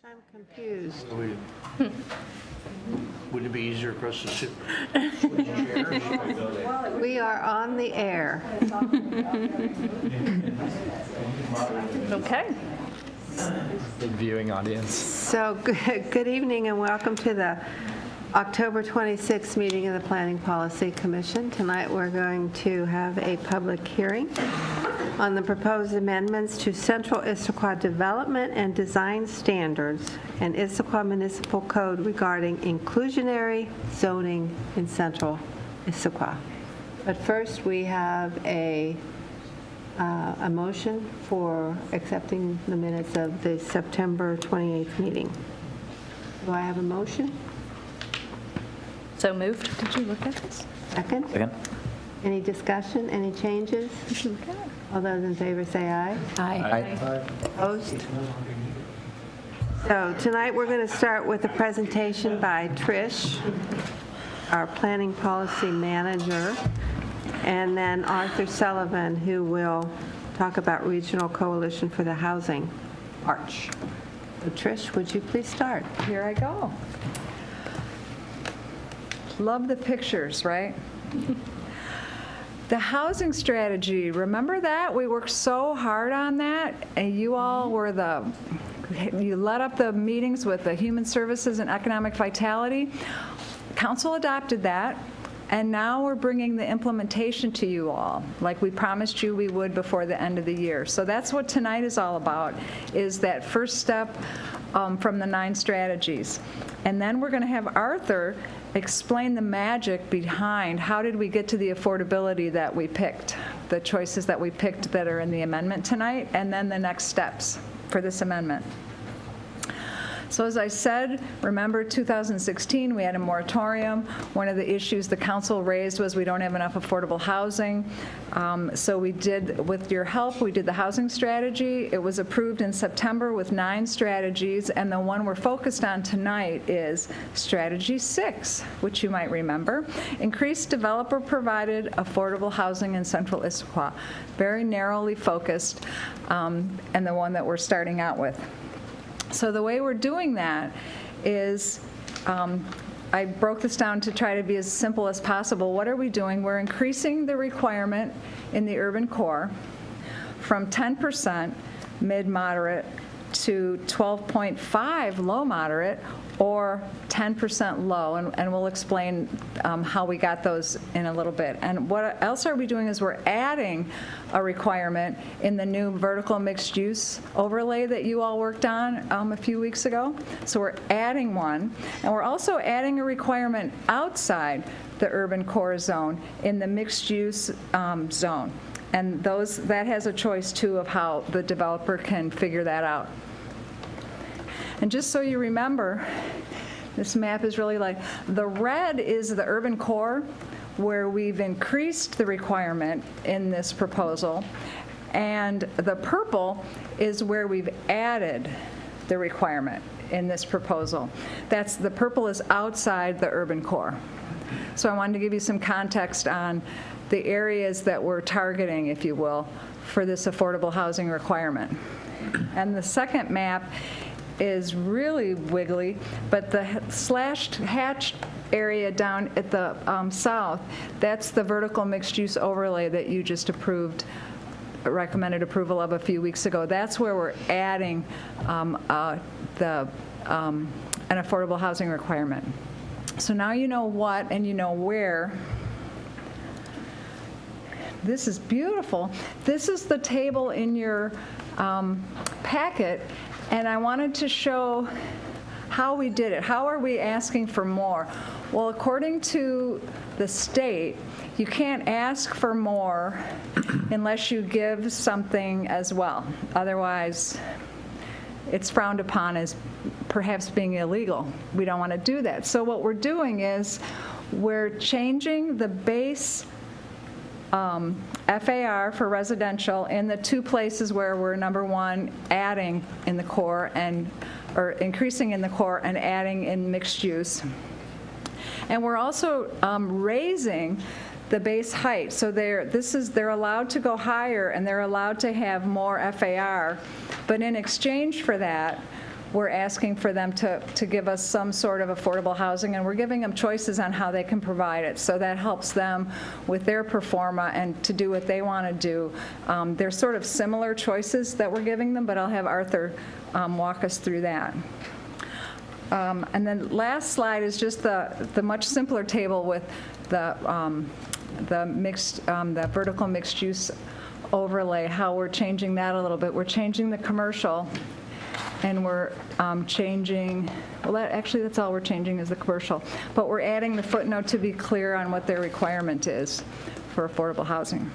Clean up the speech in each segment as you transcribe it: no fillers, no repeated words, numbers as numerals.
I'm confused. Would it be easier for us to sit? We are on the air. Okay. Big viewing audience. So good evening and welcome to the October 26th meeting of the Planning Policy Commission. Tonight we're going to have a public hearing on the proposed amendments to Central Issaquah Development and Design Standards and Issaquah Municipal Code regarding inclusionary zoning in Central Issaquah. But first we have a motion for accepting the minutes of the September 28th meeting. Do I have a motion? So moved. Did you look at this? Second? Second. Any discussion, any changes? Did you look at it? All those in favor say aye. Aye. Opposed? So tonight, we're going to start with a presentation by Trish, our Planning Policy Manager, and then Arthur Sullivan, who will talk about Regional Coalition for the Housing Arch. So Trish, would you please start? Here I go. Love the pictures, right? The housing strategy, remember that? We worked so hard on that, and you all were you led up the meetings with the Human Services and Economic Vitality. Council adopted that, and now we're bringing the implementation to you all, like we promised you we would before the end of the year. So that's what tonight is all about, is that first step from the 9 strategies. And then we're going to have Arthur explain the magic behind how did we get to the affordability that we picked, the choices that we picked that are in the amendment tonight, and then the next steps for this amendment. So as I said, remember 2016, we had a moratorium. One of the issues the council raised was we don't have enough affordable housing. So we did, with your help, we did the housing strategy. It was approved in September with 9 strategies, and the one we're focused on tonight is Strategy 6, which you might remember. Increase developer-provided affordable housing in Central Issaquah. Very narrowly focused, and the one that we're starting out with. So the way we're doing that is, I broke this down to try to be as simple as possible. What are we doing? We're increasing the requirement in the urban core from 10% mid-moderate to 12.5 low-moderate, or 10% low, and we'll explain how we got those in a little bit. And what else are we doing is we're adding a requirement in the new vertical mixed use overlay that you all worked on a few weeks ago. So we're adding one, and we're also adding a requirement outside the urban core zone in the mixed use zone. And that has a choice too of how the developer can figure that out. And just so you remember, this map is really like, the red is the urban core where we've increased the requirement in this proposal, and the purple is where we've added the requirement in this proposal. The purple is outside the urban core. So I wanted to give you some context on the areas that we're targeting, if you will, for this affordable housing requirement. And the second map is really wiggly, but the slashed hatched area down at the south, that's the vertical mixed use overlay that you just recommended approval of a few weeks ago. That's where we're adding an affordable housing requirement. So now you know what and you know where. This is beautiful. This is the table in your packet, and I wanted to show how we did it. How are we asking for more? Well, according to the state, you can't ask for more unless you give something as well. Otherwise, it's frowned upon as perhaps being illegal. We don't want to do that. So what we're doing is we're changing the base FAR for residential in the 2 places where we're, number 1, adding in the core or increasing in the core and adding in mixed use. And we're also raising the base height. So they're allowed to go higher and they're allowed to have more FAR, but in exchange for that, we're asking for them to give us some sort of affordable housing, and we're giving them choices on how they can provide it. So that helps them with their pro forma and to do what they want to do. They're sort of similar choices that we're giving them, but I'll have Arthur walk us through that. And then last slide is just the much simpler table with the vertical mixed use overlay, how we're changing that a little bit. We're changing the commercial, and we're changing, well, that's all we're changing is the commercial. But we're adding the footnote to be clear on what their requirement is for affordable housing.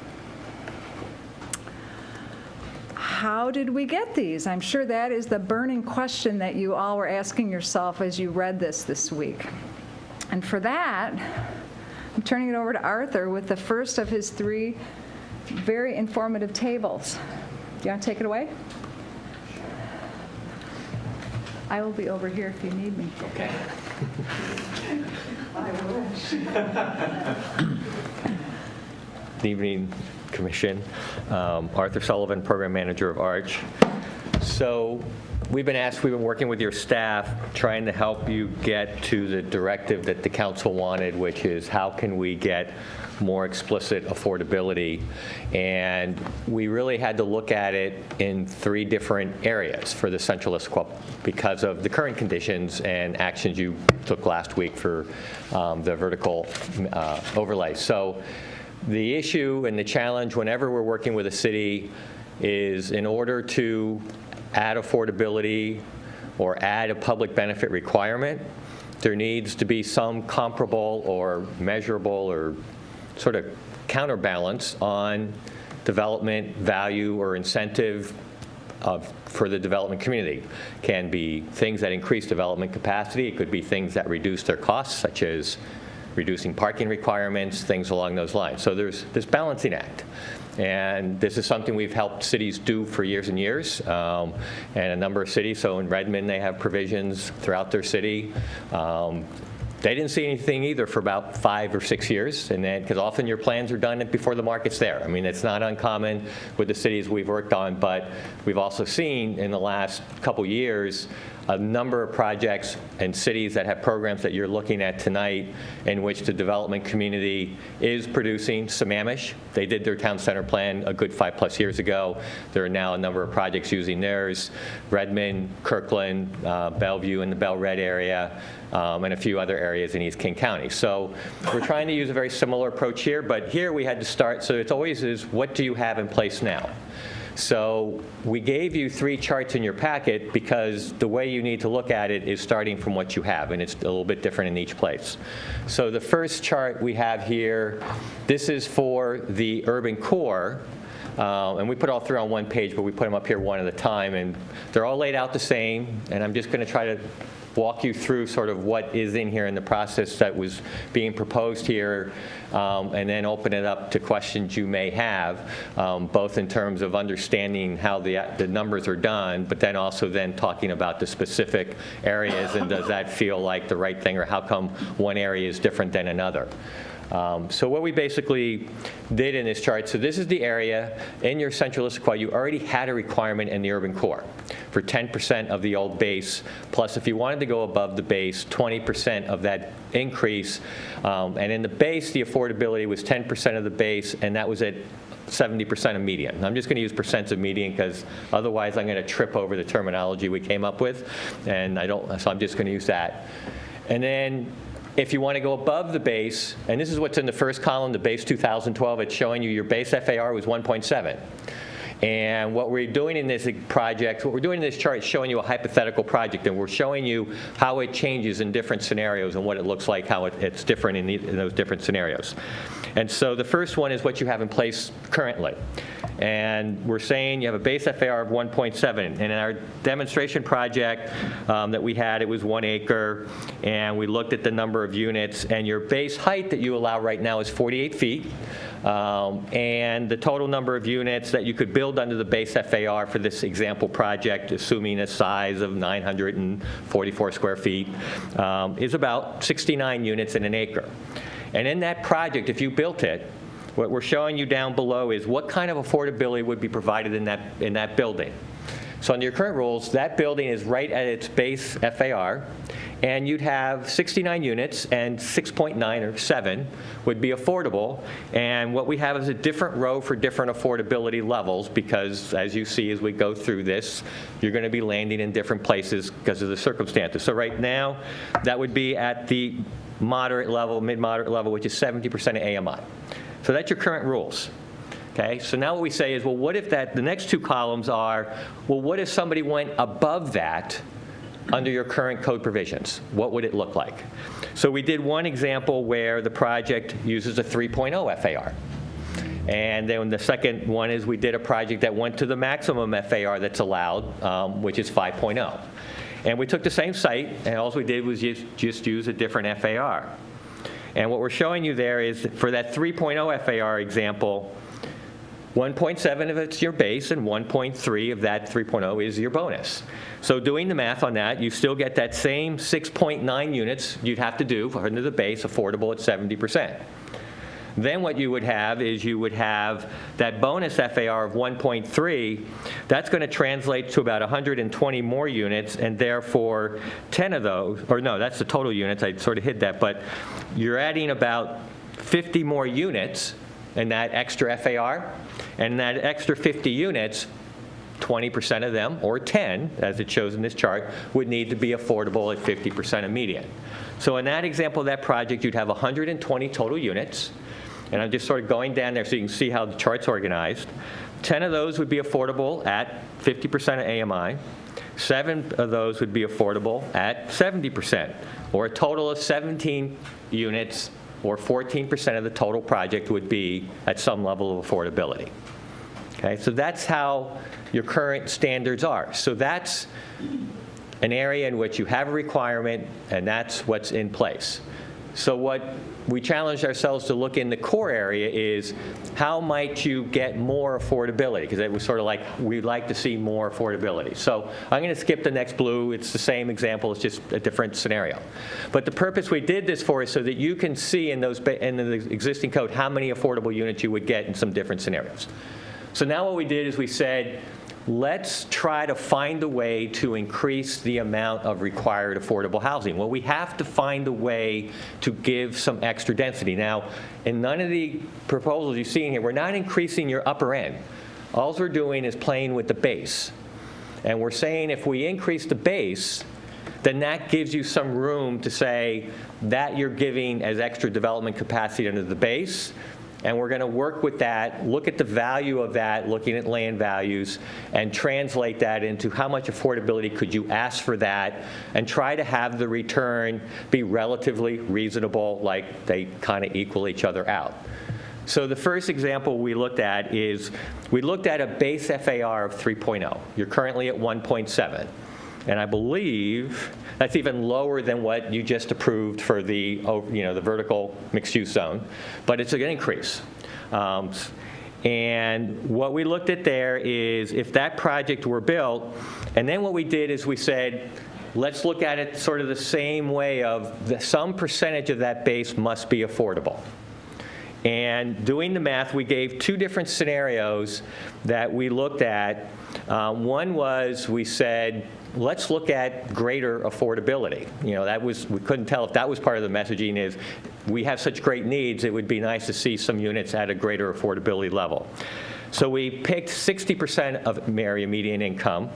How did we get these? I'm sure that is the burning question that you all were asking yourself as you read this week. And for that, I'm turning it over to Arthur with the first of his 3 very informative tables. Do you want to take it away? I will be over here if you need me. Okay. Good evening, Commission. Arthur Sullivan, Program Manager of ARCH. So we've been working with your staff, trying to help you get to the directive that the council wanted, which is how can we get more explicit affordability. And we really had to look at it in 3 different areas for the Central Issaquah because of the current conditions and actions you took last week for the vertical overlay. So the issue and the challenge whenever we're working with a city is in order to add affordability or add a public benefit requirement, there needs to be some comparable or measurable or sort of counterbalance on development value or incentive for the development community. Can be things that increase development capacity. It could be things that reduce their costs, such as reducing parking requirements, things along those lines. So there's this balancing act. And this is something we've helped cities do for years and years, and a number of cities. So in Redmond, they have provisions throughout their city. They didn't see anything either for about 5 or 6 years, and then because often your plans are done before the market's there. I mean, it's not uncommon with the cities we've worked on, but we've also seen in the last couple years a number of projects and cities that have programs that you're looking at tonight in which the development community is producing Sammamish. They did their town center plan a good 5+ years ago. There are now a number of projects using theirs. Redmond, Kirkland, Bellevue in the Bell Red area, and a few other areas in East King County. So we're trying to use a very similar approach here, but here we had to start, so it's always is, what do you have in place now? So we gave you 3 charts in your packet because the way you need to look at it is starting from what you have, and it's a little bit different in each place. So the first chart we have here, this is for the urban core, and we put all 3 on one page, but we put them up here one at a time, and they're all laid out the same, and I'm just going to try to walk you through sort of what is in here in the process that was being proposed here, and then open it up to questions you may have, both in terms of understanding how the numbers are done, but then also then talking about the specific areas and does that feel like the right thing or how come one area is different than another. So what we basically did in this chart, so this is the area in your Central Issaquah, you already had a requirement in the urban core for 10% of the old base, plus if you wanted to go above the base, 20% of that increase. And in the base, the affordability was 10% of the base, and that was at 70% of median. I'm just going to use percents of median because otherwise I'm going to trip over the terminology we came up with, and so I'm just going to use that. And then if you want to go above the base, and this is what's in the first column, the base 2012, it's showing you your base FAR was 1.7. And what we're doing in this project, what we're doing in this chart is showing you a hypothetical project, and we're showing you how it changes in different scenarios and what it looks like, how it's different in those different scenarios. And so the first one is what you have in place currently. And we're saying you have a base FAR of 1.7. And in our demonstration project that we had, it was 1 acre. And we looked at the number of units. And your base height that you allow right now is 48 feet. And the total number of units that you could build under the base FAR for this example project, assuming a size of 944 square feet, is about 69 units in an acre. And in that project, if you built it, what we're showing you down below is what kind of affordability would be provided in that building. So under your current rules, that building is right at its base FAR, and you'd have 69 units, and 6.9 or 7 would be affordable. And what we have is a different row for different affordability levels, because as you see as we go through this, you're going to be landing in different places because of the circumstances. So right now, that would be at the moderate level, mid-moderate level, which is 70% of AMI. So that's your current rules. Okay, so now what we say is, well, what if the next two columns are, well, what if somebody went above that under your current code provisions? What would it look like? So we did one example where the project uses a 3.0 FAR. And then the second one is we did a project that went to the maximum FAR that's allowed, which is 5.0. And we took the same site, and all we did was just use a different FAR. And what we're showing you there is for that 3.0 FAR example, 1.7 of it's your base, and 1.3 of that 3.0 is your bonus. So doing the math on that, you still get that same 6.9 units you'd have to do under the base, affordable at 70%. Then what you would have is you would have that bonus FAR of 1.3. That's going to translate to about 120 more units, and therefore 10 of those, or no, that's the total units. I sort of hid that, but you're adding about 50 more units in that extra FAR, and that extra 50 units, 20% of them, or 10, as it shows in this chart, would need to be affordable at 50% of median. So in that example of that project, you'd have 120 total units, and I'm just sort of going down there so you can see how the chart's organized. 10 of those would be affordable at 50% of AMI. 7 of those would be affordable at 70%, or a total of 17 units, or 14% of the total project would be at some level of affordability. Okay, so that's how your current standards are. So that's an area in which you have a requirement, and that's what's in place. So what we challenged ourselves to look in the core area is how might you get more affordability? Because it was sort of like, we'd like to see more affordability. So I'm going to skip the next blue. It's the same example. It's just a different scenario. But the purpose we did this for is so that you can see in the existing code how many affordable units you would get in some different scenarios. So now what we did is we said, let's try to find a way to increase the amount of required affordable housing. Well, we have to find a way to give some extra density. Now, in none of the proposals you see in here, we're not increasing your upper end. All we're doing is playing with the base. And we're saying if we increase the base, then that gives you some room to say that you're giving as extra development capacity under the base. And we're going to work with that, look at the value of that, looking at land values, and translate that into how much affordability could you ask for that, and try to have the return be relatively reasonable, like they kind of equal each other out. So the first example we looked at is, we looked at a base FAR of 3.0. You're currently at 1.7. And I believe that's even lower than what you just approved for the, the vertical mixed-use zone, but it's an increase. And what we looked at there is if that project were built, and then what we did is we said, let's look at it sort of the same way of some percentage of that base must be affordable. And doing the math, we gave 2 different scenarios that we looked at. One was, we said, let's look at greater affordability. That was, we couldn't tell if that was part of the messaging is, we have such great needs, it would be nice to see some units at a greater affordability level. So we picked 60% of area median income.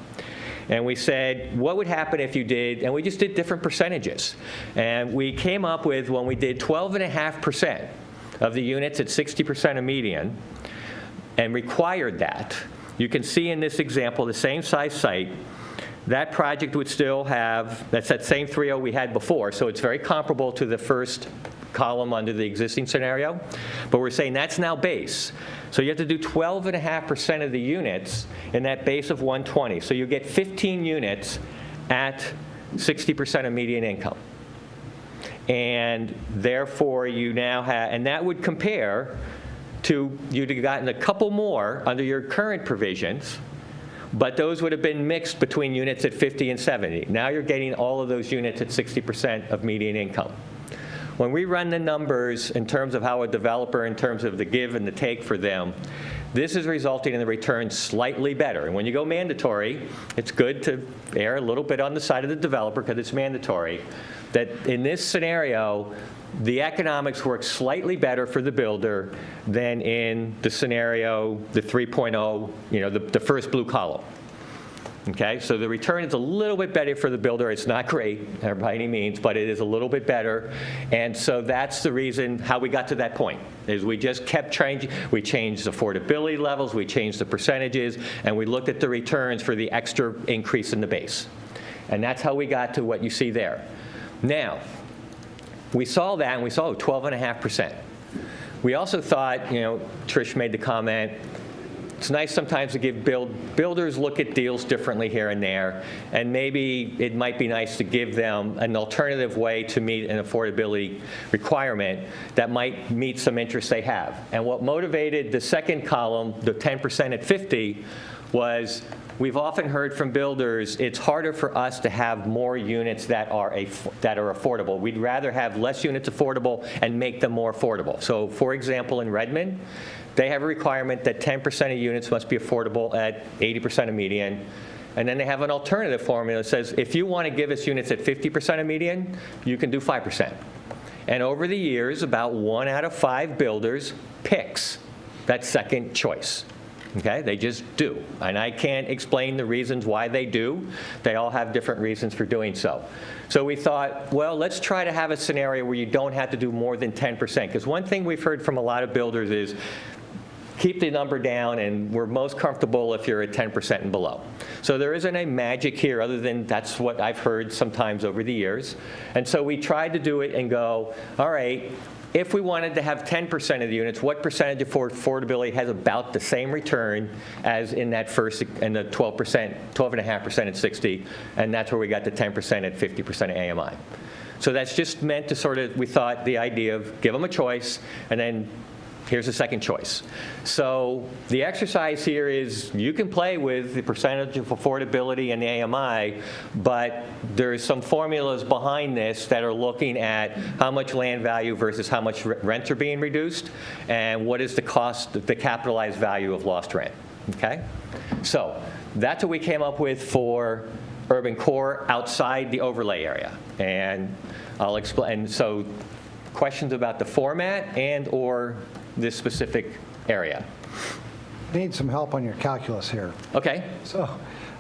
And we said, what would happen if you did, and we just did different percentages. And we came up with, when we did 12.5% of the units at 60% of median, and required that, you can see in this example, the same size site, that project would still have, that's that same 3.0 we had before, so it's very comparable to the first column under the existing scenario, but we're saying that's now base. So you have to do 12.5% of the units in that base of 120. So you get 15 units at 60% of median income. And therefore you now have, and that would compare to, you'd have gotten a couple more under your current provisions, but those would have been mixed between units at 50 and 70. Now you're getting all of those units at 60% of median income. When we run the numbers in terms of how a developer, in terms of the give and the take for them, This is resulting in the return slightly better. And when you go mandatory, it's good to err a little bit on the side of the developer because it's mandatory. That in this scenario, the economics work slightly better for the builder than in the scenario, the 3.0, the first blue column. Okay, so the return is a little bit better for the builder. It's not great by any means, but it is a little bit better. And so that's the reason how we got to that point, is we just kept changing. We changed affordability levels, we changed the percentages, and we looked at the returns for the extra increase in the base. And that's how we got to what you see there. Now, we saw that, and we saw 12.5%. We also thought, Trish made the comment, it's nice sometimes to give builders look at deals differently here and there, and maybe it might be nice to give them an alternative way to meet an affordability requirement that might meet some interests they have. And what motivated the second column, the 10% at 50, was we've often heard from builders, it's harder for us to have more units that are affordable. We'd rather have less units affordable and make them more affordable. So for example, in Redmond, they have a requirement that 10% of units must be affordable at 80% of median. And then they have an alternative formula that says, if you want to give us units at 50% of median, you can do 5%. And over the years, about 1 out of 5 builders picks that second choice. Okay, they just do. And I can't explain the reasons why they do. They all have different reasons for doing so. So we thought, well, let's try to have a scenario where you don't have to do more than 10%. Because one thing we've heard from a lot of builders is, keep the number down, and we're most comfortable if you're at 10% and below. So there isn't a magic here other than that's what I've heard sometimes over the years. And so we tried to do it and go, all right, if we wanted to have 10% of the units, what percentage of affordability has about the same return as in that first, and the 12.5% at 60, and that's where we got the 10% at 50% of AMI. So that's just meant to sort of, we thought the idea of give them a choice, and then here's the second choice. So the exercise here is you can play with the percentage of affordability and the AMI, but there's some formulas behind this that are looking at how much land value versus how much rents are being reduced, and what is the cost, the capitalized value of lost rent. Okay? So that's what we came up with for urban core outside the overlay area. And I'll explain. So questions about the format and or this specific area? Need some help on your calculus here. Okay. So,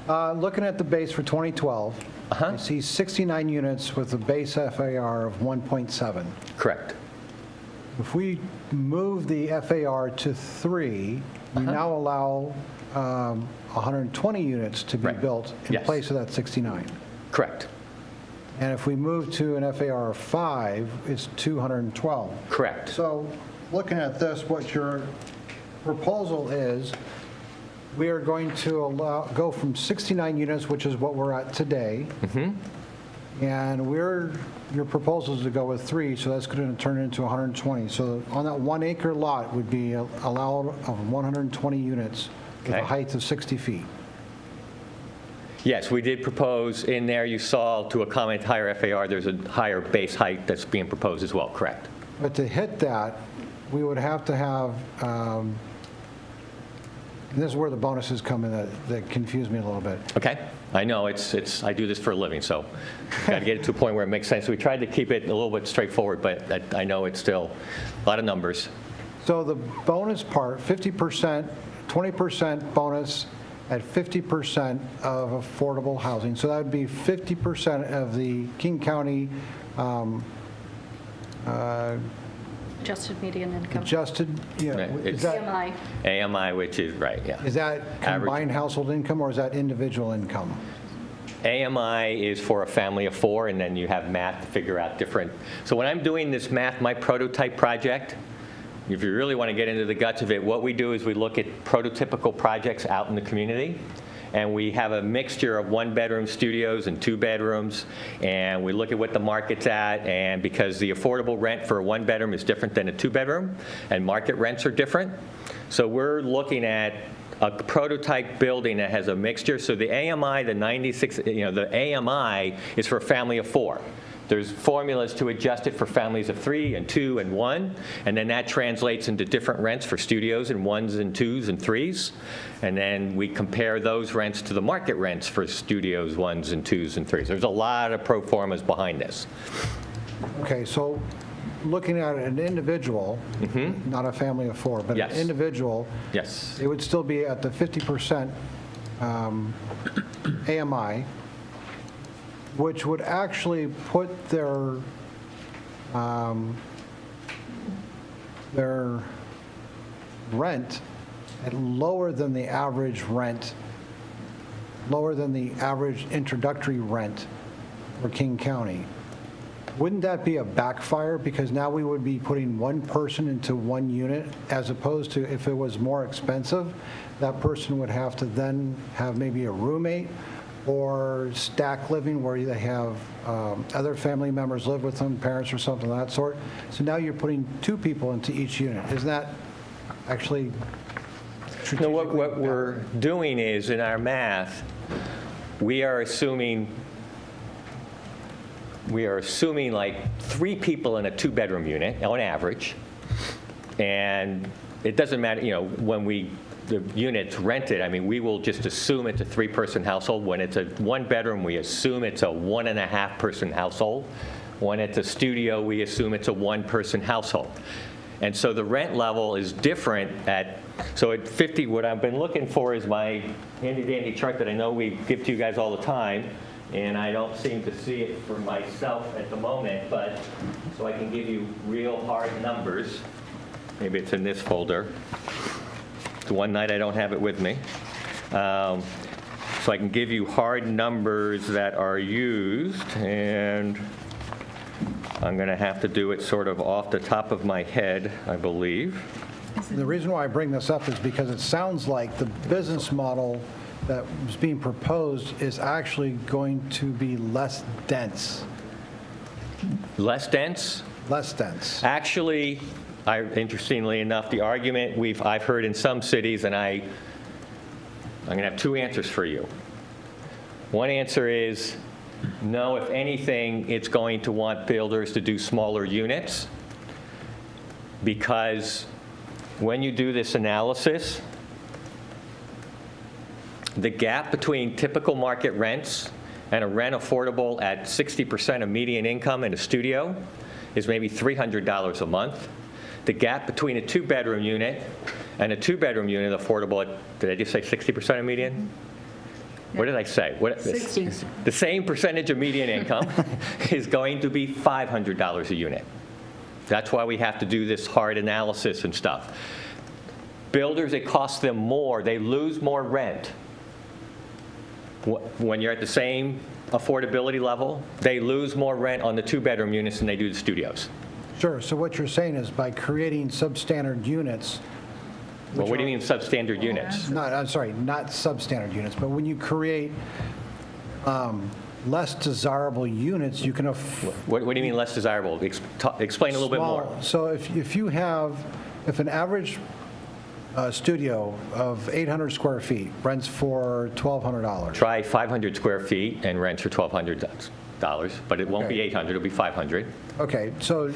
looking at the base for 2012, I see 69 units with a base FAR of 1.7. Correct. If we move the FAR to 3, we now allow 120 units to be Right. built in Yes. place of that 69. Correct. And if we move to an FAR of 5, it's 212. Correct. So looking at this, what your proposal is, we are going to go from 69 units, which is what we're at today. And your proposal is to go with 3, so that's going to turn it into 120. So on that 1 acre lot would be allowed of 120 units with Okay. a height of 60 feet. Yes, we did propose in there, you saw to accommodate higher FAR, there's a higher base height that's being proposed as well, correct? But to hit that, we would have to have, and this is where the bonuses come in that confuse me a little bit. Okay. I know, I do this for a living, so got to get it to a point where it makes sense. We tried to keep it a little bit straightforward, but I know it's still a lot of numbers. So the bonus part, 50%, 20% bonus at 50% of affordable housing. So that would be 50% of the King County Adjusted median income. adjusted, Right, is it's- that, AMI. AMI, which is, right, yeah. is that combined household income or is that individual income? AMI is for a family of 4, and then you have math to figure out different. So when I'm doing this math, my prototype project, if you really want to get into the guts of it, what we do is we look at prototypical projects out in the community, and we have a mixture of 1-bedroom studios and 2 bedrooms, and we look at what the market's at, and because the affordable rent for a 1-bedroom is different than a 2-bedroom, and market rents are different, so we're looking at a prototype building that has a mixture. So the AMI, the 96, the AMI is for a family of 4. There's formulas to adjust it for families of 3 and 2 and 1, and then that translates into different rents for studios and 1s and 2s and 3s. And then we compare those rents to the market rents for studios, 1s and 2s and 3s. There's a lot of pro formas behind this. Okay, so looking at an individual, not a family of 4, but Yes. an individual, Yes. it would still be at the 50% AMI, which would actually put their rent at lower than the average rent, lower than the average introductory rent for King County. Wouldn't that be a backfire? Because now we would be putting one person into one unit, as opposed to if it was more expensive, that person would have to then have maybe a roommate or stack living where they have other family members live with them, parents or something of that sort. So now you're putting 2 people into each unit. Isn't that actually No, what we're doing is, in our math, we are assuming like 3 people in a 2-bedroom unit on average. And it doesn't matter, when the unit's rented, I mean, we will just assume it's a 3-person household. When it's a 1-bedroom, we assume it's a 1.5-person household. When it's a studio, we assume it's a 1-person household. And so the rent level is different so at 50, what I've been looking for is my handy-dandy chart that I know we give to you guys all the time, and I don't seem to see it for myself at the moment, but so I can give you real hard numbers. Maybe it's in this folder. It's one night I don't have it with me. So I can give you hard numbers that are used, and I'm going to have to do it sort of off the top of my head, I believe. The reason why I bring this up is because it sounds like the business model that was being proposed is actually going to be less dense. Less dense? Less dense. Actually, interestingly enough, the argument I've heard in some cities, and I'm going to have 2 answers for you. One answer is, no, if anything, it's going to want builders to do smaller units, because when you do this analysis, the gap between typical market rents and a rent affordable at 60% of median income in a studio is maybe $300 a month. The gap between a 2-bedroom unit and a 2-bedroom unit affordable at, did I just say 60% of median? What did I say? 60. The same percentage of median income is going to be $500 a unit. That's why we have to do this hard analysis and stuff. Builders, it costs them more. They lose more rent. When you're at the same affordability level, they lose more rent on the 2-bedroom units than they do the studios. Sure, so what you're saying is by creating substandard units. Well, what do you mean substandard units? Not substandard units, but when you create less desirable units, you can What do you mean less desirable? Explain a little bit more. So if an average studio of 800 square feet rents for $1,200. Try 500 square feet and rent for $1,200, but it won't be 800, it'll be 500. Okay, so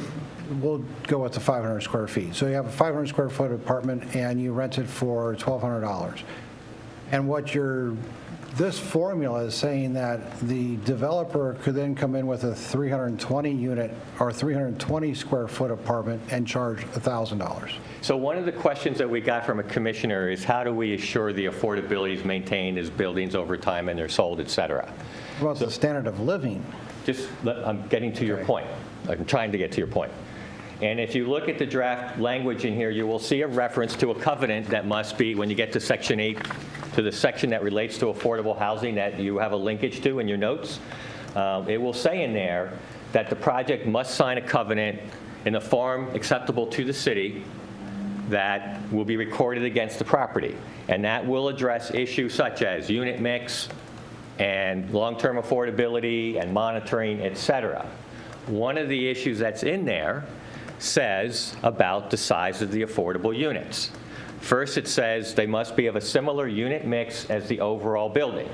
we'll go with the 500 square feet. So you have a 500 square foot apartment and you rent it for $1,200. And this formula is saying that the developer could then come in with a 320 unit or 320 square foot apartment and charge $1,000. So one of the questions that we got from a commissioner is, how do we assure the affordability is maintained as buildings over time and they're sold, et cetera? What about the standard of living? I'm getting to your point. I'm trying to get to your point. And if you look at the draft language in here, you will see a reference to a covenant that must be, when you get to Section 8, to the section that relates to affordable housing that you have a linkage to in your notes. It will say in there that the project must sign a covenant in a form acceptable to the city that will be recorded against the property. And that will address issues such as unit mix and long-term affordability and monitoring, et cetera. One of the issues that's in there says about the size of the affordable units. First, it says they must be of a similar unit mix as the overall building.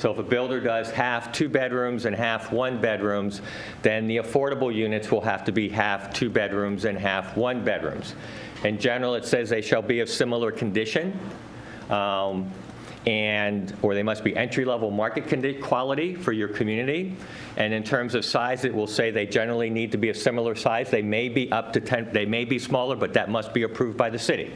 So if a builder does half 2 bedrooms and half 1 bedrooms, then the affordable units will have to be half 2 bedrooms and half 1 bedrooms. In general, it says they shall be of similar condition, or they must be entry-level market quality for your community. And in terms of size, it will say they generally need to be a similar size. They may be up to 10, they may be smaller, but that must be approved by the city.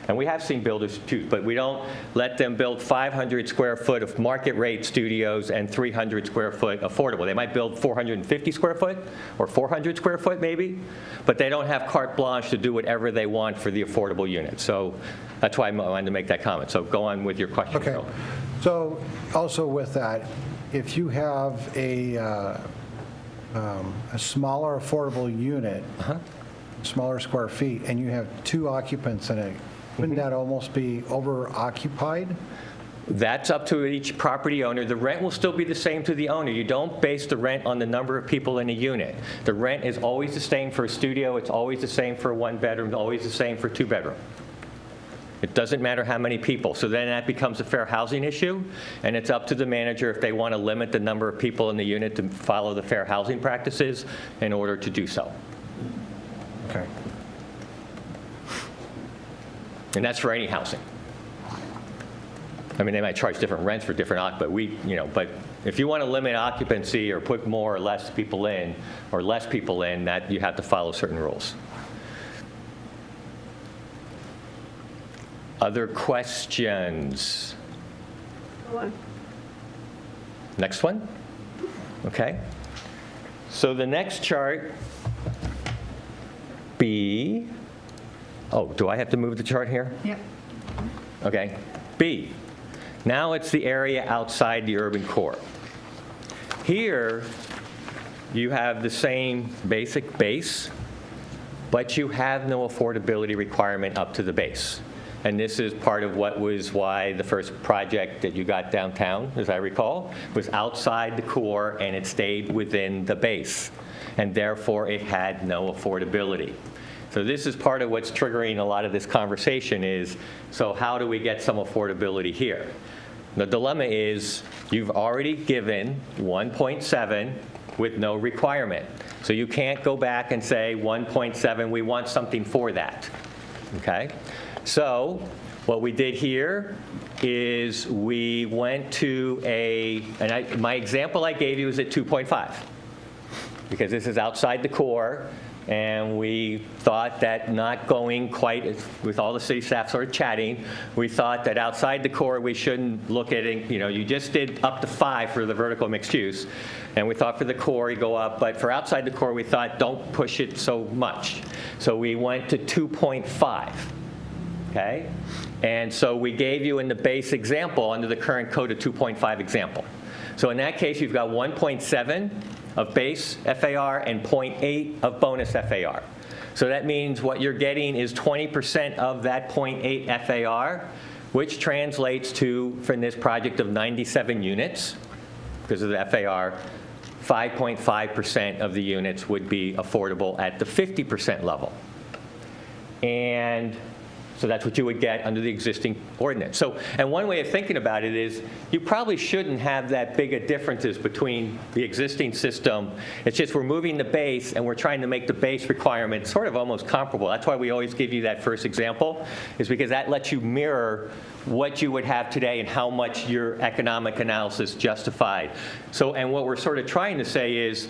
And we have seen builders too, but we don't let them build 500 square foot of market rate studios and 300 square foot affordable. They might build 450 square foot or 400 square foot maybe, but they don't have carte blanche to do whatever they want for the affordable unit. So that's why I wanted to make that comment. So go on with your question. Okay. Phil. So also with that, if you have a smaller affordable unit, smaller square feet, and you have 2 occupants in it, wouldn't that almost be over-occupied? That's up to each property owner. The rent will still be the same to the owner. You don't base the rent on the number of people in a unit. The rent is always the same for a studio. It's always the same for a 1 bedroom, always the same for 2 bedroom. It doesn't matter how many people. So then that becomes a fair housing issue, and it's up to the manager if they want to limit the number of people in the unit to follow the fair housing practices in order to do so. Okay. And that's for any housing. I mean, they might charge different rents for different, but but if you want to limit occupancy or put more or less people in, that you have to follow certain rules. Other questions? Next one? Okay. So the next chart, B. Oh, do I have to move the chart here? Yep. Okay. B. Now it's the area outside the urban core. Here, you have the same basic base, but you have no affordability requirement up to the base. And this is part of why the first project that you got downtown, as I recall, was outside the core and it stayed within the base. And therefore, it had no affordability. So this is part of what's triggering a lot of this conversation is, so how do we get some affordability here? The dilemma is you've already given 1.7 with no requirement. So you can't go back and say 1.7, we want something for that, okay? So what we did here is we went to my example I gave you is at 2.5, because this is outside the core. And we thought that not going quite, with all the city staff sort of chatting, we thought that outside the core we shouldn't look at it, you just did up to 5 for the vertical mixed use. And we thought for the core you go up, but for outside the core we thought don't push it so much. So we went to 2.5, okay? And so we gave you in the base example under the current code a 2.5 example. So in that case you've got 1.7 of base FAR and 0.8 of bonus FAR. So that means what you're getting is 20% of that 0.8 FAR, which translates to, from this project, of 97 units. Because of the FAR, 5.5% of the units would be affordable at the 50% level. And so that's what you would get under the existing ordinance. So, and one way of thinking about it is you probably shouldn't have that big of differences between the existing system. It's just we're moving the base and we're trying to make the base requirement sort of almost comparable. That's why we always give you that first example, is because that lets you mirror what you would have today and how much your economic analysis justified. So, and what we're sort of trying to say is,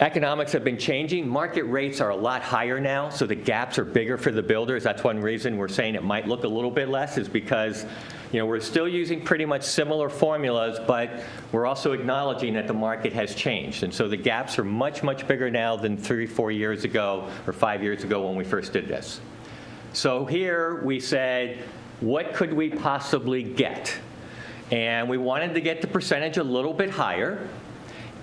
economics have been changing. Market rates are a lot higher now, so the gaps are bigger for the builders. That's one reason we're saying it might look a little bit less, is because we're still using pretty much similar formulas, but we're also acknowledging that the market has changed. And so the gaps are much, much bigger now than 3 or 4 years ago or 5 years ago when we first did this. So here we said, what could we possibly get? And we wanted to get the percentage a little bit higher.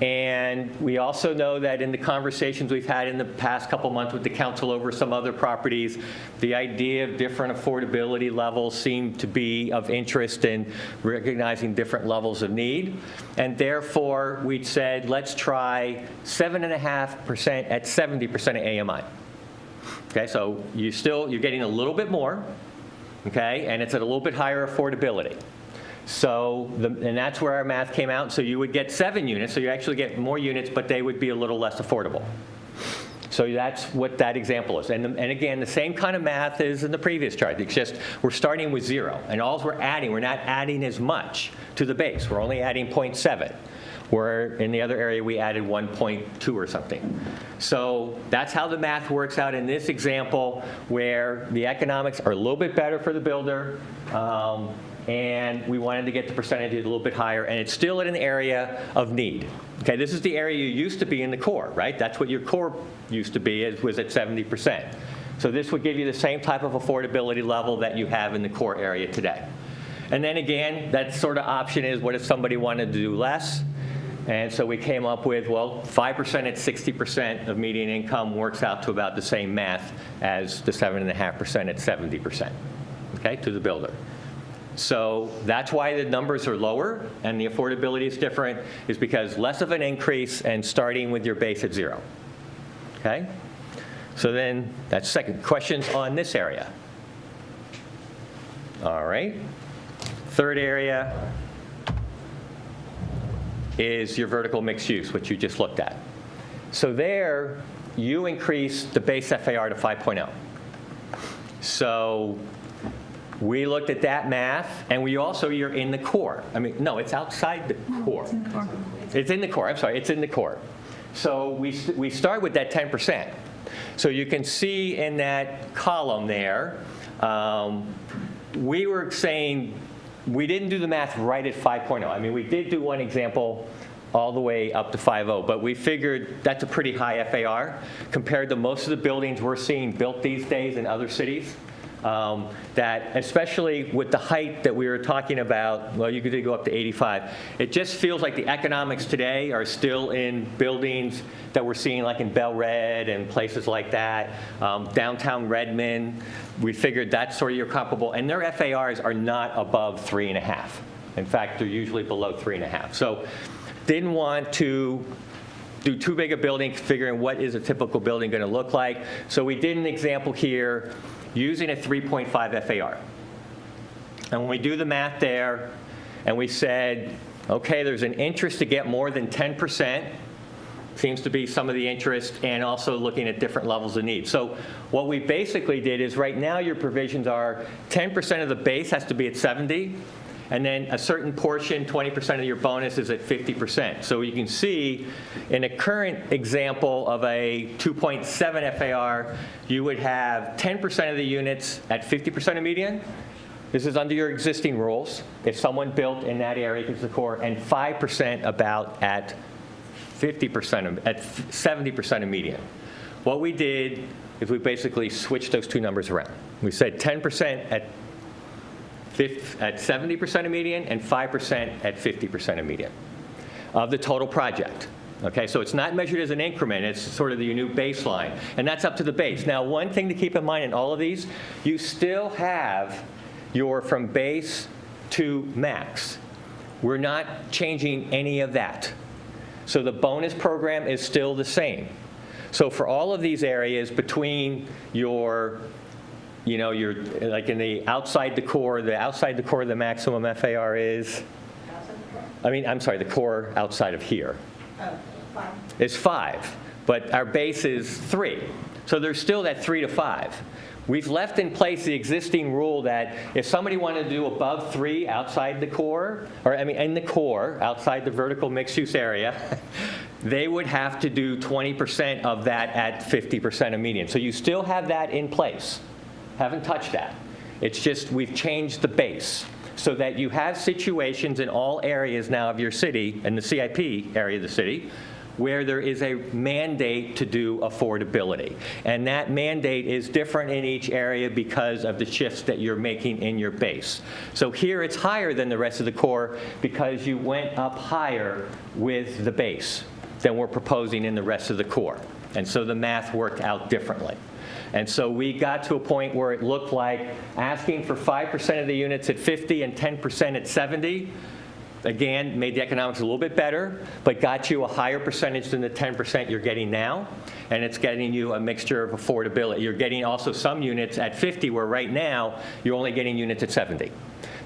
And we also know that in the conversations we've had in the past couple months with the council over some other properties, the idea of different affordability levels seemed to be of interest in recognizing different levels of need. And therefore, we said, let's try 7.5% at 70% of AMI. Okay, so you're getting a little bit more, okay, and it's at a little bit higher affordability. So, and that's where our math came out. So you would get 7 units, so you actually get more units, but they would be a little less affordable. So that's what that example is. And again, the same kind of math is in the previous chart. It's just we're starting with 0. And all we're not adding as much to the base. We're only adding 0.7. Where in the other area, we added 1.2 or something. So that's how the math works out in this example, where the economics are a little bit better for the builder, and we wanted to get the percentages a little bit higher, and it's still in an area of need. Okay, this is the area you used to be in the core, right? That's what your core used to be, was at 70%. So this would give you the same type of affordability level that you have in the core area today. And then again, that sort of option is, what if somebody wanted to do less? And so we came up with, well, 5% at 60% of median income works out to about the same math as the 7.5% at 70%, okay, to the builder. So that's why the numbers are lower and the affordability is different, is because less of an increase and starting with your base at 0, okay? So then that's second. Questions on this area? All right. Third area is your vertical mixed use, which you just looked at. So there, you increase the base FAR to 5.0. So we looked at that math, and you're in the core. I mean, no, it's outside the core. It's in the core, I'm sorry, it's in the core. So we start with that 10%. So you can see in that column there, we were saying, we didn't do the math right at 5.0. I mean, we did do one example all the way up to 5.0, but we figured that's a pretty high FAR compared to most of the buildings we're seeing built these days in other cities. That especially with the height that we were talking about, well, you could go up to 85. It just feels like the economics today are still in buildings that we're seeing like in Bel Red and places like that, downtown Redmond. We figured that's sort of your comparable, and their FARs are not above 3.5. In fact, they're usually below 3.5. So didn't want to do too big a building, figuring what is a typical building going to look like. So we did an example here using a 3.5 FAR. And when we do the math there, and we said, okay, there's an interest to get more than 10%, seems to be some of the interest, and also looking at different levels of need. So what we basically did is, right now your provisions are 10% of the base has to be at 70, and then a certain portion, 20% of your bonus, is at 50%. So you can see in a current example of a 2.7 FAR, you would have 10% of the units at 50% of median. This is under your existing rules. If someone built in that area, because the core, and 5% about at 50%, at 70% of median. What we did is we basically switched those two numbers around. We said 10% at 70% of median and 5% at 50% of median of the total project. Okay, so it's not measured as an increment, it's sort of your new baseline, and that's up to the base. Now, one thing to keep in mind in all of these, you still have your from base to max. We're not changing any of that. So the bonus program is still the same. So for all of these areas between your, you're like in the outside the core, the maximum FAR is, the core outside of here is 5, but our base is 3. So there's still that 3 to 5. We've left in place the existing rule that if somebody wanted to do above 3 outside the core, in the core, outside the vertical mixed-use area, they would have to do 20% of that at 50% of median. So you still have that in place. Haven't touched that. It's just we've changed the base so that you have situations in all areas now of your city, and the CIP area of the city, where there is a mandate to do affordability. And that mandate is different in each area because of the shifts that you're making in your base. So here it's higher than the rest of the core because you went up higher with the base than we're proposing in the rest of the core. And so the math worked out differently. And so we got to a point where it looked like asking for 5% of the units at 50 and 10% at 70, again, made the economics a little bit better, but got you a higher percentage than the 10% you're getting now, and it's getting you a mixture of affordability. You're getting also some units at 50, where right now you're only getting units at 70.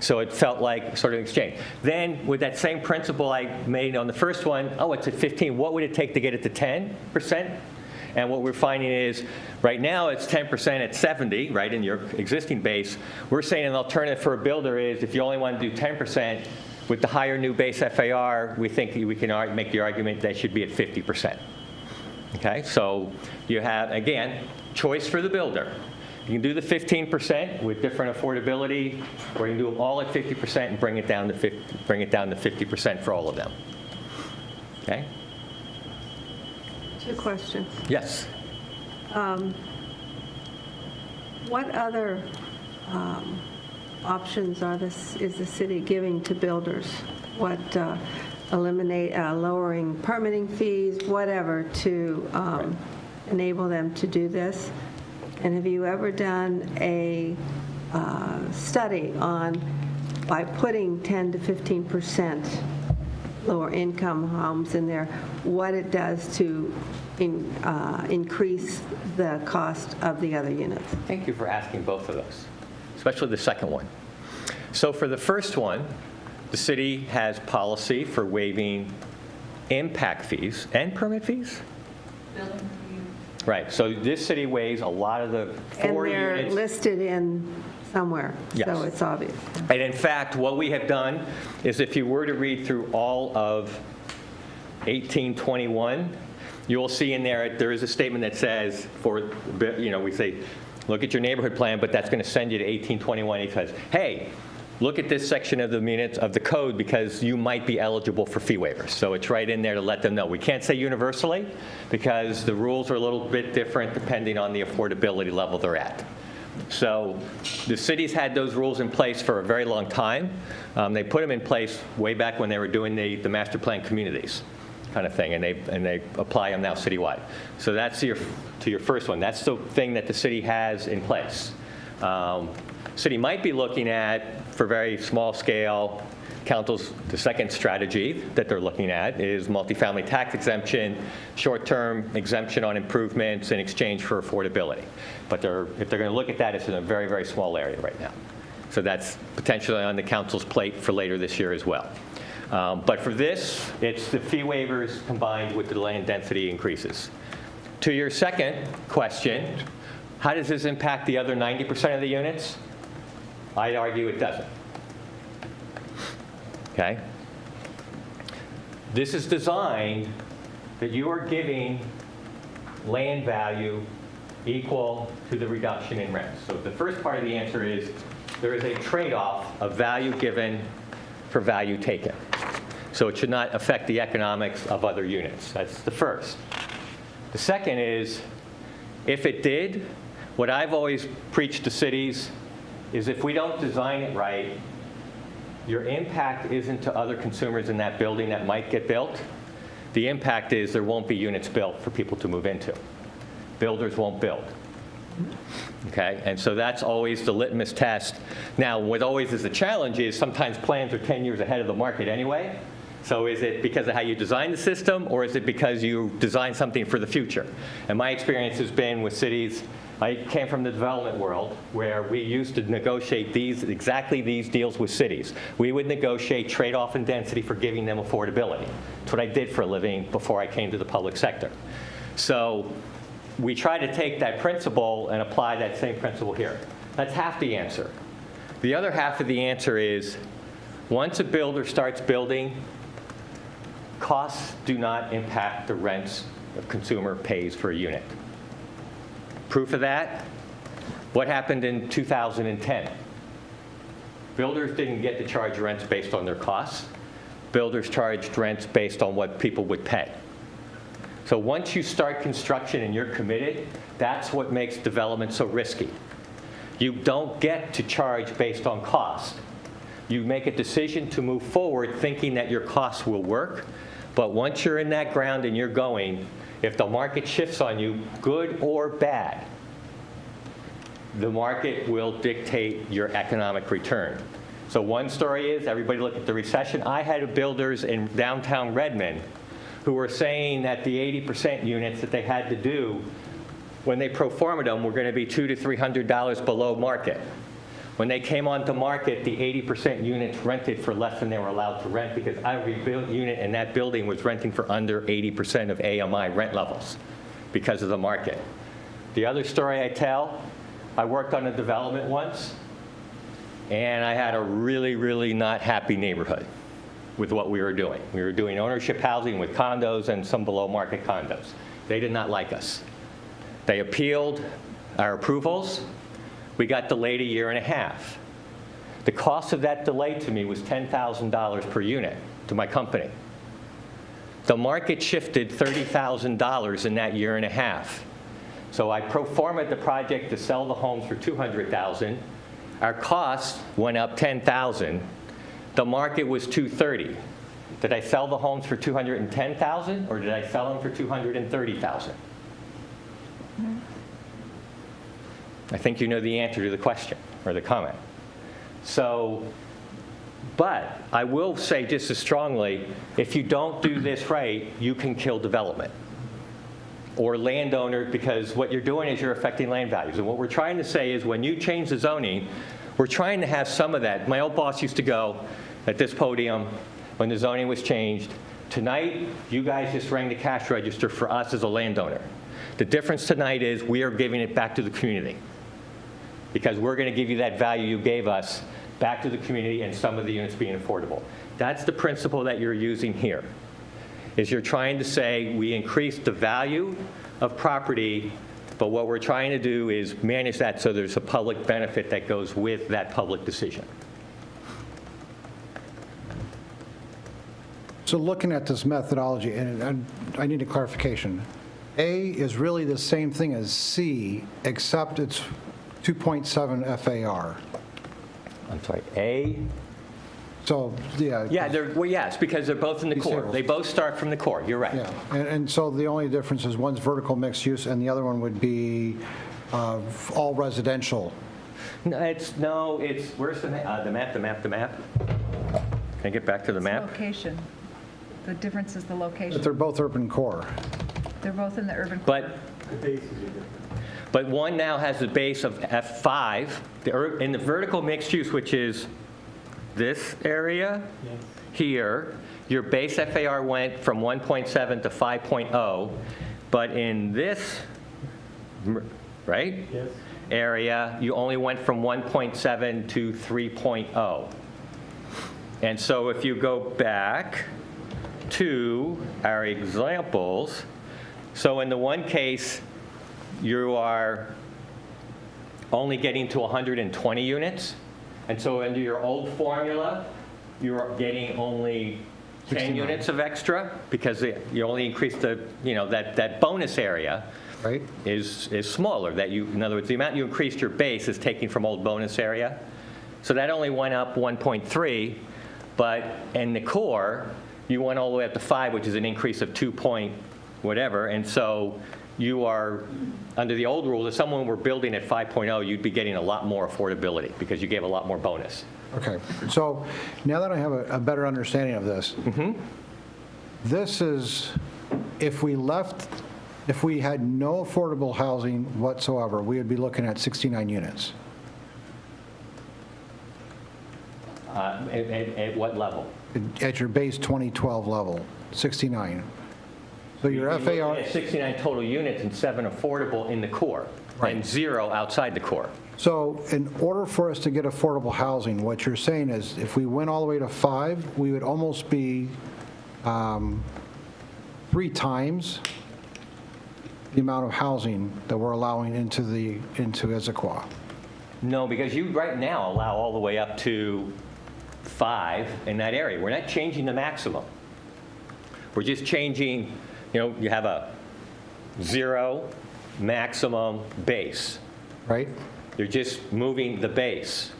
So it felt like sort of an exchange. Then with that same principle I made on the first one, oh, it's at 15, what would it take to get it to 10%? And what we're finding is, right now it's 10% at 70, right, in your existing base. We're saying an alternative for a builder is if you only want to do 10%, with the higher new base FAR, we think we can make the argument that should be at 50%. Okay, so you have, again, choice for the builder. You can do the 15% with different affordability, or you can do them all at 50% and bring it down to 50% for all of them. Okay? 2 questions. Yes. What other options is the city giving to builders? What eliminate, lowering permitting fees, whatever, to enable them to do this? And have you ever done a study on, by putting 10 to 15% lower income homes in there, what it does to increase the cost of the other units? Thank you for asking both of those, especially the second one. So for the first one, the city has policy for waiving impact fees and permit fees. Right, so this city waives a lot of the And 4 they're units. listed in somewhere, Yes. so it's obvious. And in fact, what we have done is if you were to read through all of 1821, you will see in there is a statement that says, we say, look at your neighborhood plan, but that's going to send you to 1821. It says, hey, look at this section of the code because you might be eligible for fee waivers. So it's right in there to let them know. We can't say universally because the rules are a little bit different depending on the affordability level they're at. So the city's had those rules in place for a very long time. They put them in place way back when they were doing the master plan communities kind of thing, and they apply them now citywide. So that's to your first one. That's the thing that the city has in place. City might be looking at, for very small scale, council's, the second strategy that they're looking at is multifamily tax exemption, short-term exemption on improvements in exchange for affordability. But if they're going to look at that, it's in a very, very small area right now. So that's potentially on the council's plate for later this year as well. But for this, it's the fee waivers combined with the land density increases. To your second question, how does this impact the other 90% of the units? I'd argue it doesn't. Okay? This is designed that you are giving land value equal to the reduction in rents. So the first part of the answer is there is a trade-off of value given for value taken. So it should not affect the economics of other units. That's the first. The second is, if it did, what I've always preached to cities is if we don't design it right, your impact isn't to other consumers in that building that might get built. The impact is there won't be units built for people to move into. Builders won't build. Okay, and so that's always the litmus test. Now, what always is the challenge is sometimes plans are 10 years ahead of the market anyway. So is it because of how you design the system, or is it because you design something for the future? And my experience has been with cities, I came from the development world where we used to negotiate exactly these deals with cities. We would negotiate trade-off in density for giving them affordability. That's what I did for a living before I came to the public sector. So we try to take that principle and apply that same principle here. That's half the answer. The other half of the answer is once a builder starts building, costs do not impact the rents a consumer pays for a unit. Proof of that, what happened in 2010? Builders didn't get to charge rents based on their costs. Builders charged rents based on what people would pay. So once you start construction and you're committed, that's what makes development so risky. You don't get to charge based on cost. You make a decision to move forward thinking that your costs will work, but once you're in that ground and you're going, if the market shifts on you, good or bad, the market will dictate your economic return. So one story is, everybody look at the recession. I had builders in downtown Redmond who were saying that the 80% units that they had to do when they pro forma'd them were going to be $200 to $300 below market. When they came onto market, the 80% units rented for less than they were allowed to rent because every unit in that building was renting for under 80% of AMI rent levels because of the market. The other story I tell, I worked on a development once, and I had a really, really not happy neighborhood with what we were doing. We were doing ownership housing with condos and some below-market condos. They did not like us. They appealed our approvals. We got delayed a year and a half. The cost of that delay to me was $10,000 per unit to my company. The market shifted $30,000 in that year and a half. So I pro forma'd the project to sell the homes for $200,000. Our cost went up $10,000. The market was $230,000. Did I sell the homes for $210,000 or did I sell them for $230,000? I think you know the answer to the question or the comment. So, but I will say just as strongly, if you don't do this right, you can kill development or landowner, because what you're doing is you're affecting land values. And what we're trying to say is when you change the zoning, we're trying to have some of that. My old boss used to go at this podium when the zoning was changed, tonight, you guys just rang the cash register for us as a landowner. The difference tonight is we are giving it back to the community because we're going to give you that value you gave us back to the community and some of the units being affordable. That's the principle that you're using here, is you're trying to say we increase the value of property, but what we're trying to do is manage that so there's a public benefit that goes with that public decision. So looking at this methodology, and I need a clarification. A is really the same thing as C, except it's 2.7 FAR. I'm sorry, A? So, yeah. Yeah, well, yes, because they're both in the core. They both start from the core, you're right. Yeah, and so the only difference is one's vertical mixed use and the other one would be all residential. Where's the map? Can I get back to the map? Location. The difference is the location. But they're both urban core. They're both in the urban core. But one now has a base of F5. In the vertical mixed use, which is this area here, your base FAR went from 1.7 to 5.0, but in this, right? Yes. Area, you only went from 1.7 to 3.0. And so if you go back to our examples, so in the one case, you are only getting to 120 units. And so under your old formula, you're getting only 10 units of extra because you only increase the, that bonus area right, is smaller. In other words, the amount you increased your base is taking from old bonus area. So that only went up 1.3, but in the core, you went all the way up to 5, which is an increase of 2 point whatever. And so you are, under the old rule, if someone were building at 5.0, you'd be getting a lot more affordability because you gave a lot more bonus. Okay, so now that I have a better understanding of this, this is, if we had no affordable housing whatsoever, we would be looking at 69 units. At what level? At your base 2012 level, 69. So your You're looking FAR, at 69 total units and 7 affordable in the core, Right. and 0 outside the core. so in order for us to get affordable housing, what you're saying is if we went all the way to 5, we would almost be 3 times the amount of housing that we're allowing into Issaquah. No, because you right now allow all the way up to 5 in that area. We're not changing the maximum. We're just changing, you have a 0 maximum base. Right? You're just moving the base.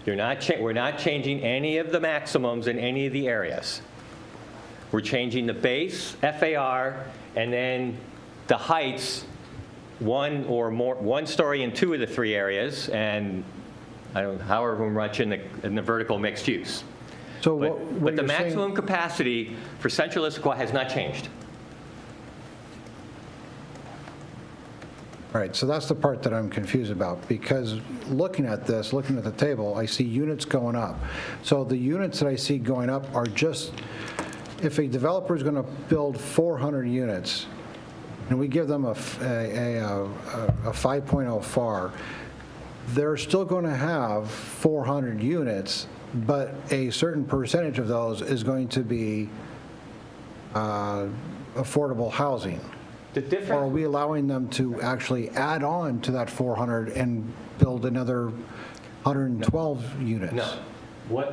We're not changing any of the maximums in any of the areas. We're changing the base, FAR, and then the heights, one story in 2 of the 3 areas, and however much in the vertical mixed use. So But the maximum capacity for Central Issaquah has not changed. All right, so that's the part that I'm confused about, because looking at this, looking at the table, I see units going up. So the units that I see going up are just, if a developer is going to build 400 units, and we give them a 5.0 FAR, they're still going to have 400 units, but a certain percentage of those is going to be affordable housing. The Or are difference, we allowing them to actually add on to that 400 and build another 112 units? no. What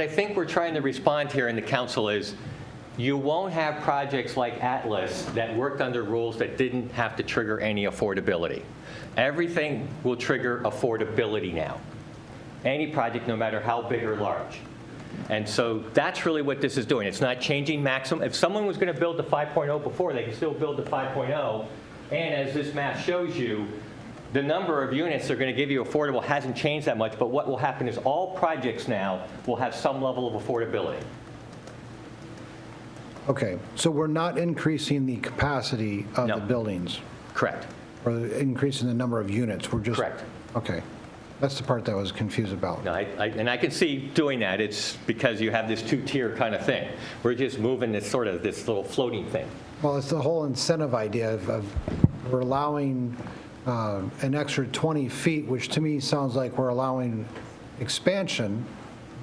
I think we're trying to respond here in the council is, you won't have projects like Atlas that worked under rules that didn't have to trigger any affordability. Everything will trigger affordability now. Any project, no matter how big or large. And so that's really what this is doing. It's not changing maximum. If someone was going to build the 5.0 before, they can still build the 5.0. And as this map shows you, the number of units they're going to give you affordable hasn't changed that much. But what will happen is all projects now will have some level of affordability. Okay, so we're not increasing the capacity of No. the buildings, Correct. or increasing the number of units, we're just... Correct. Okay, that's the part that I was confused about. No, and I can see doing that. It's because you have this two-tier kind of thing. We're just moving this sort of this little floating thing. Well, it's the whole incentive idea of we're allowing an extra 20 feet, which to me sounds like we're allowing expansion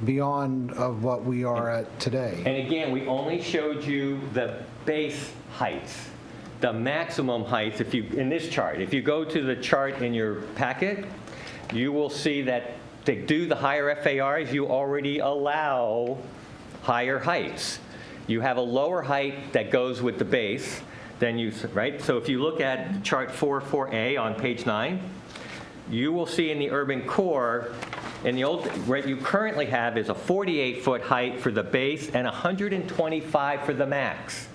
beyond of what we are at today. And again, we only showed you the base heights. The maximum heights, if you, in this chart, if you go to the chart in your packet, you will see that to do the higher FARs, you already allow higher heights. You have a lower height that goes with the base than you, right? So if you look at chart 4.4a on page 9, you will see in the urban core, in the old, what you currently have is a 48-foot height for the base and 125 for the max.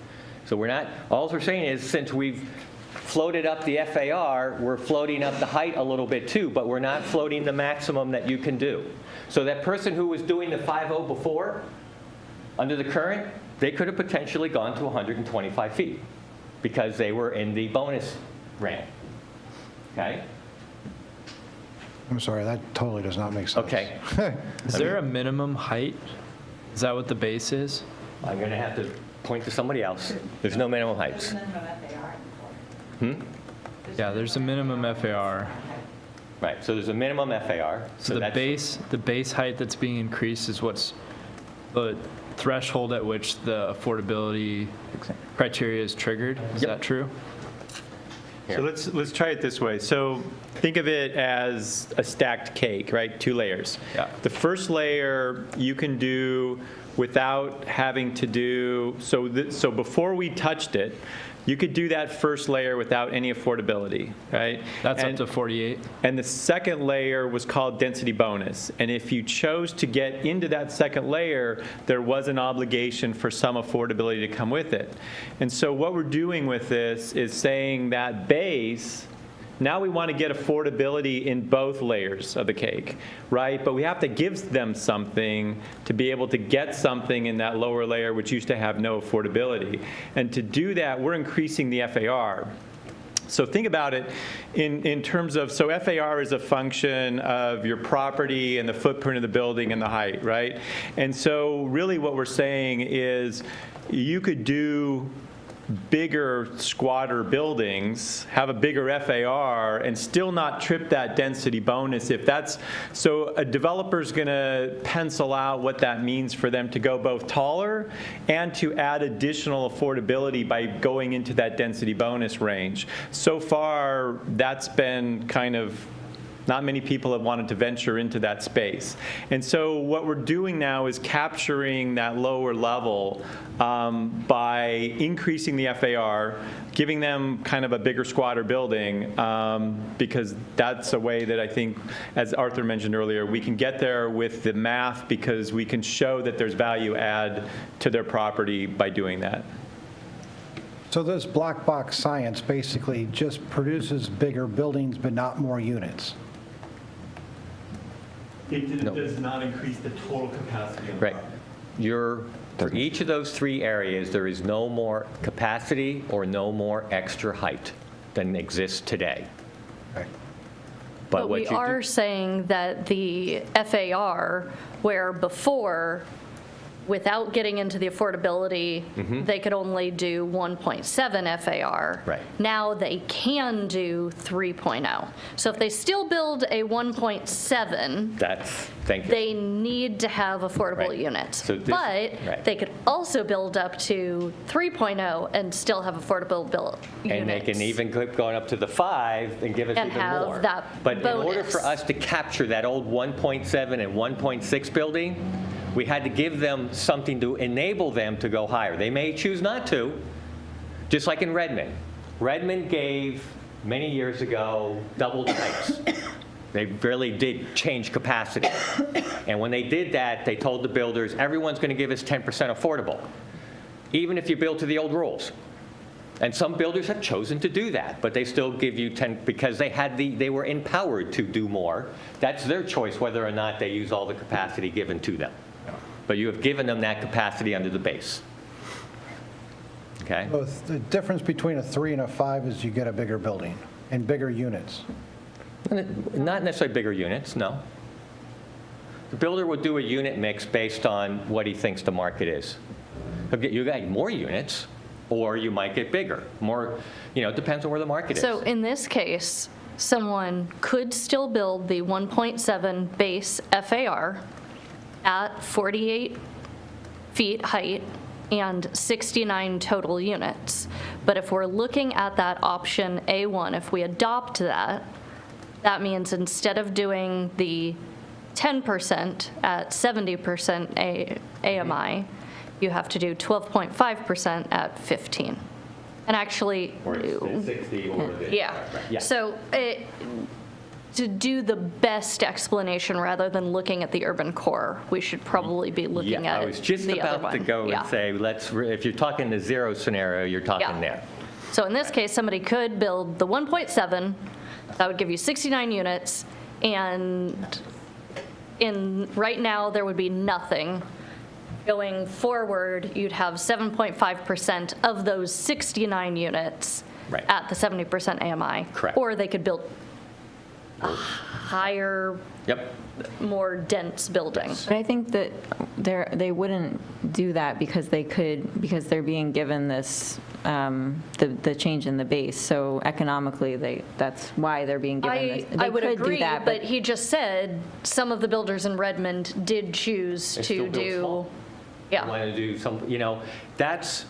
So we're not, all we're saying is since we've floated up the FAR, we're floating up the height a little bit too, but we're not floating the maximum that you can do. So that person who was doing the 5.0 before, under the current, they could have potentially gone to 125 feet because they were in the bonus ramp. Okay? I'm sorry, that totally does not make sense. Okay. Is there a minimum height? Is that what the base is? I'm going to have to point to somebody else. There's no minimum heights. Yeah, there's a minimum FAR. Right, so there's a minimum FAR. So the base height that's being increased is what's the threshold at which the affordability criteria is triggered. Is that true? So let's try it this way. So think of it as a stacked cake, right? 2 layers. Yeah. The first layer you can do without having to do, so before we touched it, you could do that first layer without any affordability, right? That's up to 48. And the second layer was called density bonus. And if you chose to get into that second layer, there was an obligation for some affordability to come with it. And so what we're doing with this is saying that base, now we want to get affordability in both layers of the cake, right? But we have to give them something to be able to get something in that lower layer, which used to have no affordability. And to do that, we're increasing the FAR. So think about it in terms of, so FAR is a function of your property and the footprint of the building and the height, right? And so really what we're saying is you could do bigger, squatter buildings, have a bigger FAR, and still not trip that density bonus if that's, so a developer's going to pencil out what that means for them to go both taller and to add additional affordability by going into that density bonus range. So far, that's been kind of, not many people have wanted to venture into that space. And so what we're doing now is capturing that lower level by increasing the FAR, giving them kind of a bigger squatter building, because that's a way that I think, as Arthur mentioned earlier, we can get there with the math because we can show that there's value add to their property by doing that. So this black box science basically just produces bigger buildings but not more units. It does not increase the total capacity of the Right. For each of those 3 areas, there is no more capacity or no more extra height. than exists today. Okay. But what we you do- are saying that the FAR, where before, without getting into the affordability, they could only do 1.7 FAR. Right. Now they can do 3.0. So if they still build a 1.7, Thank you. they need to have affordable Right. units. So this- But right. they could also build up to 3.0 and still have affordable units. And they can even keep going up to the 5 and give us And even have more. that But in order bonus. for us to capture that old 1.7 and 1.6 building, we had to give them something to enable them to go higher. They may choose not to, just like in Redmond. Redmond gave, many years ago, double types. They really did change capacity. And when they did that, they told the builders, everyone's going to give us 10% affordable, even if you build to the old rules. And some builders have chosen to do that, but they still give you 10 because they were empowered to do more. That's their choice whether or not they use all the capacity given to them. But you have given them that capacity under the base. Okay? So the difference between a 3 and a 5 is you get a bigger building and bigger units. Not necessarily bigger units, no. The builder will do a unit mix based on what he thinks the market is. You got more units, or you might get bigger. More, it depends on where the market is. So in this case, someone could still build the 1.7 base FAR at 48 feet height and 69 total units. But if we're looking at that option A1, if we adopt that, that means instead of doing the 10% at 70% AMI, you have to do 12.5% at 15. And actually, Or it's 60 or the... yeah. Yeah. So to do the best explanation rather than looking at the urban core, we should probably be looking at the other one. I was just about to go Yeah. and say, if you're talking the zero scenario, you're talking Yeah. there. So in this case, somebody could build the 1.7, that would give you 69 units, and right now, there would be nothing. Going forward, you'd have 7.5% of those 69 units Right. at the 70% AMI. Correct. Or they could build a higher, Yep. more dense building. But I think that they wouldn't do that because they're being given this, the change in the base. So economically, that's why they're being given this. I They would could do agree, that, but he just said some of the builders in Redmond did choose They still to build do, small. yeah. Want to do some, that's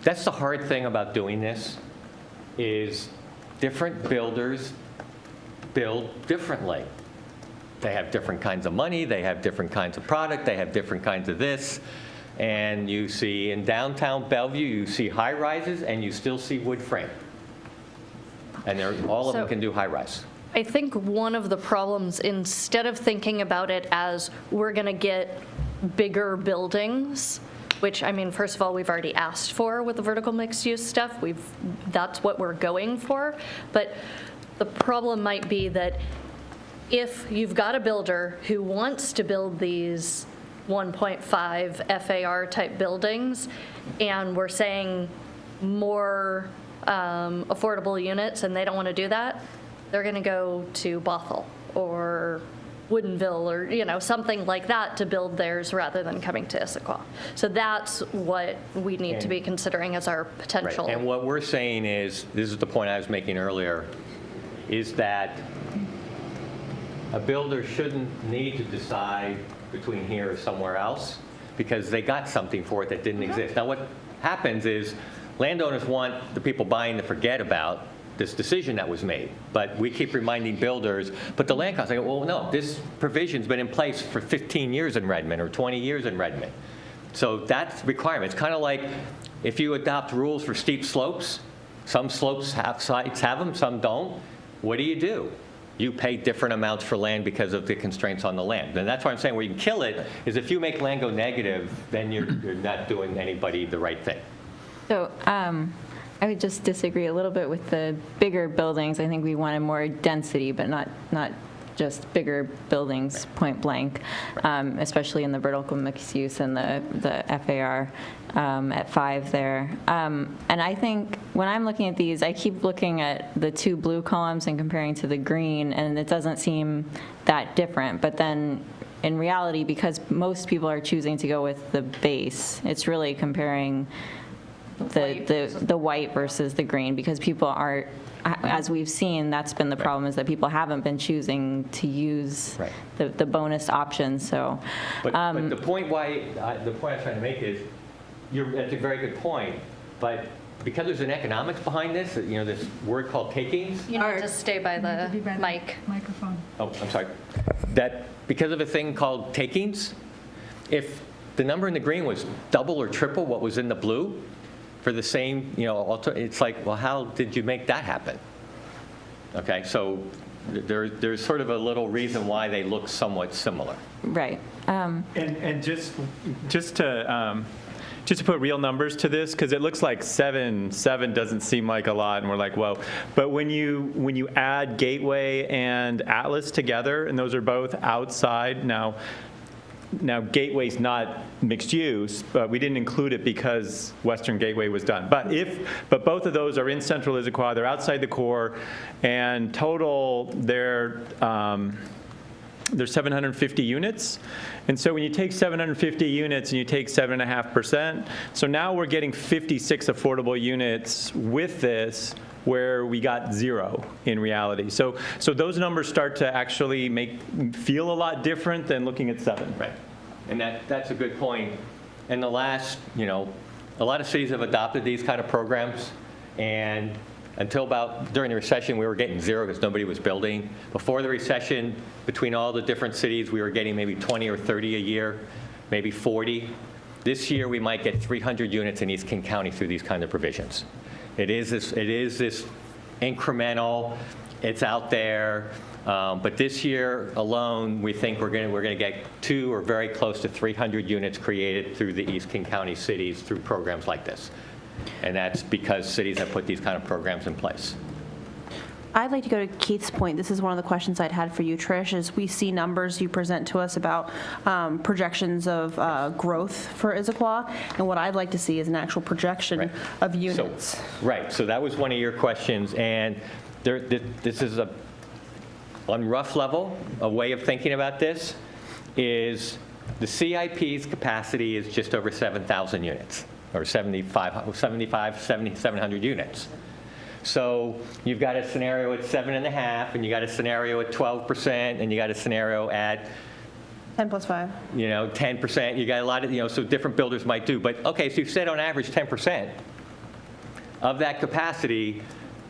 the hard thing about doing this, is different builders build differently. They have different kinds of money, they have different kinds of product, they have different kinds of this. And you see in downtown Bellevue, you see high rises and you still see wood frame. And all of them So- can do high rise. I think one of the problems, instead of thinking about it as we're going to get bigger buildings, which, I mean, first of all, we've already asked for with the vertical mixed-use stuff. That's what we're going for. But the problem might be that if you've got a builder who wants to build these 1.5 FAR type buildings, and we're saying more affordable units, and they don't want to do that, they're going to go to Bothell or Woodinville or, something like that to build theirs rather than coming to Issaquah. So that's what we need to be considering as our Right. potential. And what we're saying is, this is the point I was making earlier, is that a builder shouldn't need to decide between here or somewhere else because they got something for it that didn't exist. Now what happens is landowners want the people buying to forget about this decision that was made, but we keep reminding builders, but the land costs, I go, well, no, this provision's been in place for 15 years in Redmond or 20 years in Redmond. So that's the requirement. It's kind of like if you adopt rules for steep slopes, some slopes have sites have them, some don't. What do? You pay different amounts for land because of the constraints on the land. And that's why I'm saying where you can kill it is if you make land go negative, then you're not doing anybody the right thing. So I would just disagree a little bit with the bigger buildings. I think we wanted more density, but not just bigger buildings, point blank, especially in the vertical mixed use and the FAR at 5 there. And I think when I'm looking at these, I keep looking at the 2 blue columns and comparing to the green, and it doesn't seem that different. But then in reality, because most people are choosing to go with the base, it's really comparing the white versus the green, because people are, as we've seen, that's been the problem, is that people haven't been choosing to use the bonus option. So, But the point I'm trying to make is, that's a very good point, but because there's an economics behind this, this word called takings. You need to stay by the mic. Microphone. Oh, I'm sorry. That because of a thing called takings, if the number in the green was double or triple what was in the blue for the same, it's like, well, how did you make that happen? Okay, so there's sort of a little reason why they look somewhat similar. right. And just to put real numbers to this, because it looks like 7 doesn't seem like a lot, and we're like, whoa. But when you add Gateway and Atlas together, and those are both outside now Gateway's not mixed use, but we didn't include it because Western Gateway was done. But both of those are in Central Issaquah, they're outside the core, and total they're 750 units. And so when you take 750 units and you take 7.5%, so now we're getting 56 affordable units with this, where we got 0 in reality. So those numbers start to actually feel a lot different than looking at 7. Right. And that's a good point. And a lot of cities have adopted these kind of programs, and until about during the recession, we were getting 0 because nobody was building. Before the recession, between all the different cities, we were getting maybe 20 or 30 a year, maybe 40. This year, we might get 300 units in East King County through these kind of provisions. It is this incremental, it's out there, but this year alone, we think we're going to get 2 or very close to 300 units created through the East King County cities through programs like this. And that's because cities have put these kind of programs in place. I'd like to go to Keith's point. This is one of the questions I'd had for you, Trish, is we see numbers you present to us about projections of growth for Issaquah, and what I'd like to see is an actual projection of units. So that was one of your questions, and this is on rough level, a way of thinking about this is the CIP's capacity is just over 7,000 units, or 7,700 units. So you've got a scenario at 7.5, and you got a scenario at 12%, and you got a scenario at 10 plus 5. 10%. You got a lot of, so different builders might do. But okay, so you've said on average 10% of that capacity,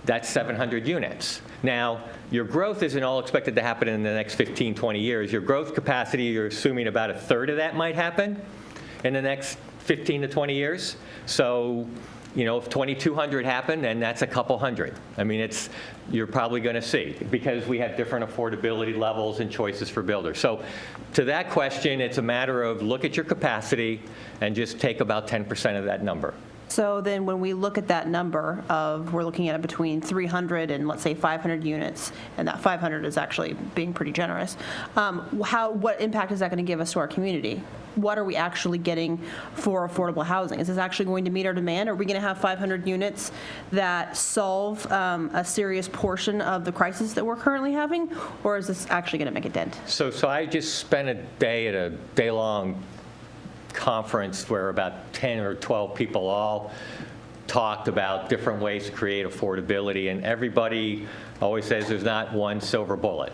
that's 700 units. Now, your growth isn't all expected to happen in the next 15, 20 years. Your growth capacity, you're assuming about 1/3 of that might happen in the next 15 to 20 years. So, if 2,200 happen, then that's a couple hundred. I mean, you're probably going to see, because we have different affordability levels and choices for builders. So to that question, it's a matter of look at your capacity and just take about 10% of that number. So then when we look at that number of, we're looking at between 300 and let's say 500 units, and that 500 is actually being pretty generous, what impact is that going to give us to our community? What are we actually getting for affordable housing? Is this actually going to meet our demand? Are we going to have 500 units that solve a serious portion of the crisis that we're currently having, or is this actually going to make a dent? So I just spent a day at a day-long conference where about 10 or 12 people all talked about different ways to create affordability, and everybody always says there's not one silver bullet.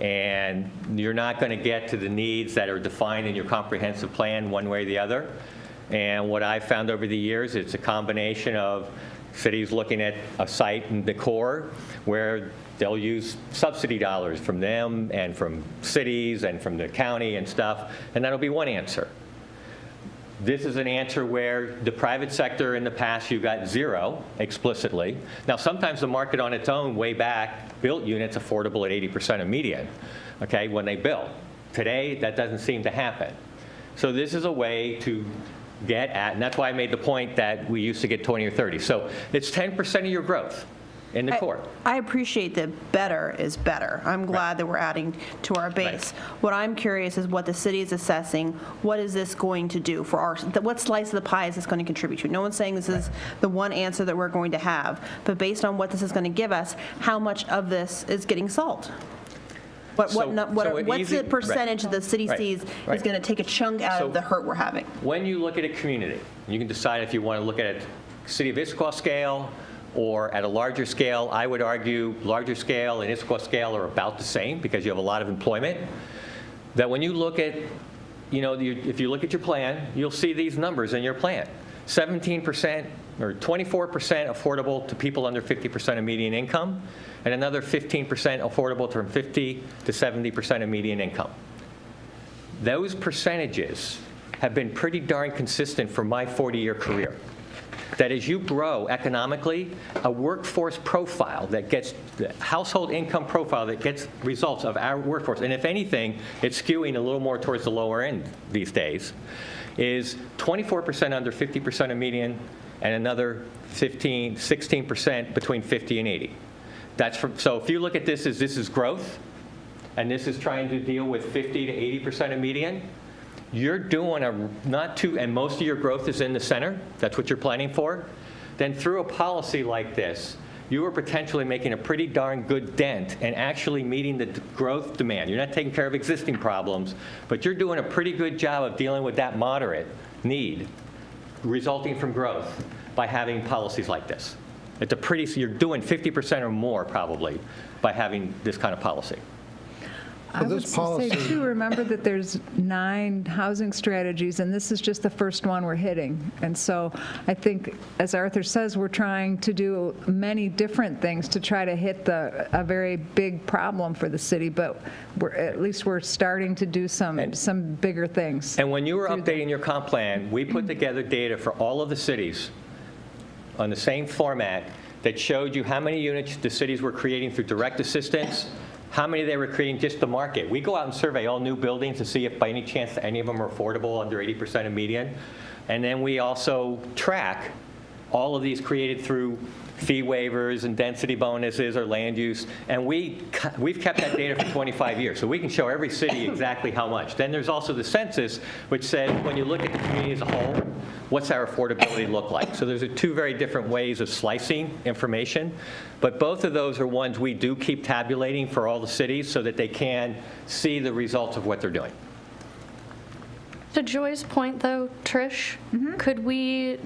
And you're not going to get to the needs that are defined in your comprehensive plan one way or the other. And what I've found over the years, it's a combination of cities looking at a site in the core where they'll use subsidy dollars from them and from cities and from the county and stuff, and that'll be one answer. This is an answer where the private sector in the past, you got 0 explicitly. Now, sometimes the market on its own way back built units affordable at 80% of median, okay, when they built. Today, that doesn't seem to happen. So this is a way to get at, and that's why I made the point that we used to get 20 or 30. So it's 10% of your growth. in the core. I appreciate that better is better. I'm glad that we're adding to our base. What I'm curious is what the city is assessing. What is this going to do for what slice of the pie is this going to contribute to? No one's saying this is the one answer that we're going to have, but based on what this is going to give us, how much of this is getting solved? What's the percentage the city sees is going to take a chunk out of the hurt we're having? When you look at a community, you can decide if you want to look at a city of Issaquah scale or at a larger scale. I would argue larger scale and Issaquah scale are about the same because you have a lot of employment. That when you look at, if you look at your plan, you'll see these numbers in your plan. 17% or 24% affordable to people under 50% of median income, and another 15% affordable from 50 to 70% of median income. Those percentages have been pretty darn consistent for my 40-year career. That as you grow economically, a workforce profile that gets, the household income profile that gets results of our workforce, and if anything, it's skewing a little more towards the lower end these days, is 24% under 50% of median and another 16% between 50 and 80. So if you look at this is growth, and this is trying to deal with 50 to 80% of median, you're doing and most of your growth is in the center, that's what you're planning for, then through a policy like this, you are potentially making a pretty darn good dent and actually meeting the growth demand. You're not taking care of existing problems, but you're doing a pretty good job of dealing with that moderate need resulting from growth by having policies like this. You're doing 50% or more probably by having this kind of policy. I would this policy- say, too, remember that there's 9 housing strategies, and this is just the first one we're hitting. And so I think, as Arthur says, we're trying to do many different things to try to hit a very big problem for the city, but at least we're starting to do some bigger things. And when you were updating your comp plan, we put together data for all of the cities on the same format that showed you how many units the cities were creating through direct assistance, how many they were creating just to market. We go out and survey all new buildings to see if by any chance any of them are affordable under 80% of median. And then we also track all of these created through fee waivers and density bonuses or land use. And we've kept that data for 25 years. So we can show every city exactly how much. Then there's also the census, which says when you look at the community as a whole, what's our affordability look like? So there's 2 very different ways of slicing information. But both of those are ones we do keep tabulating for all the cities so that they can see the results of what they're doing. To Joy's point, though, Trish, could we,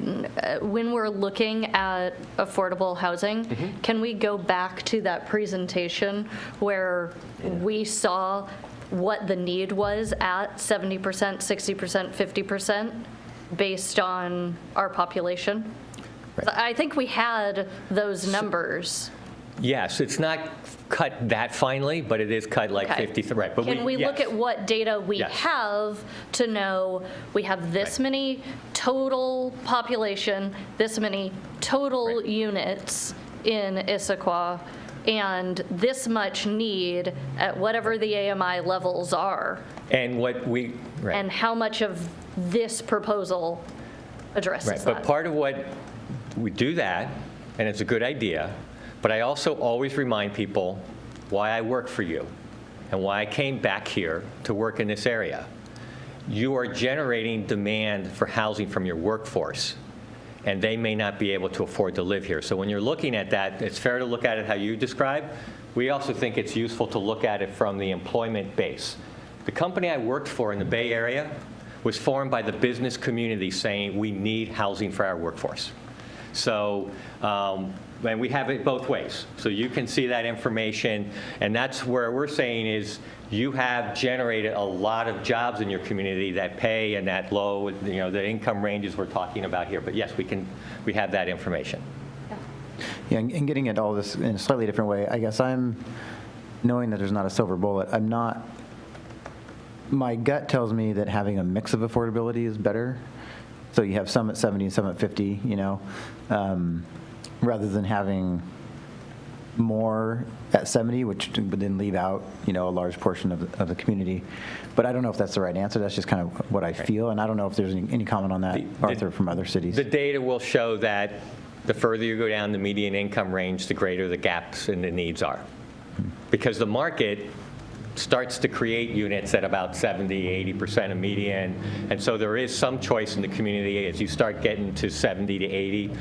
when we're looking at affordable housing, can we go back to that presentation where we saw what the need was at 70%, 60%, 50% based on our population? Right. I think we had those numbers. Yes, it's not cut that finely, but it is cut like 50, right. But can we yes. look at what data we Yes. have to know we have this Right. many total population, this many total Right. units in Issaquah, and this much need at whatever the AMI levels are, And what we, right. and how much of this proposal addresses Right, that. but part of what, we do that, and it's a good idea, but I also always remind people why I work for you and why I came back here to work in this area. You are generating demand for housing from your workforce, and they may not be able to afford to live here. So when you're looking at that, it's fair to look at it how you describe. We also think it's useful to look at it from the employment base. The company I worked for in the Bay Area was formed by the business community saying we need housing for our workforce. So, and we have it both ways. So you can see that information, and that's where we're saying is you have generated a lot of jobs in your community that pay in that low, the income ranges we're talking about here. But yes, we have that information. Yeah, and getting at all this in a slightly different way, I guess I'm knowing that there's not a silver bullet. My gut tells me that having a mix of affordability is better. So you have some at 70 and some at 50, rather than having more at 70, which would then leave out, a large portion of the community. But I don't know if that's the right answer. That's just kind of what I feel. And I don't know if there's any comment on that, Arthur, from other cities. The data will show that the further you go down the median income range, the greater the gaps and the needs are. Because the market starts to create units at about 70, 80% of median, and so there is some choice in the community as you start getting to 70 to 80,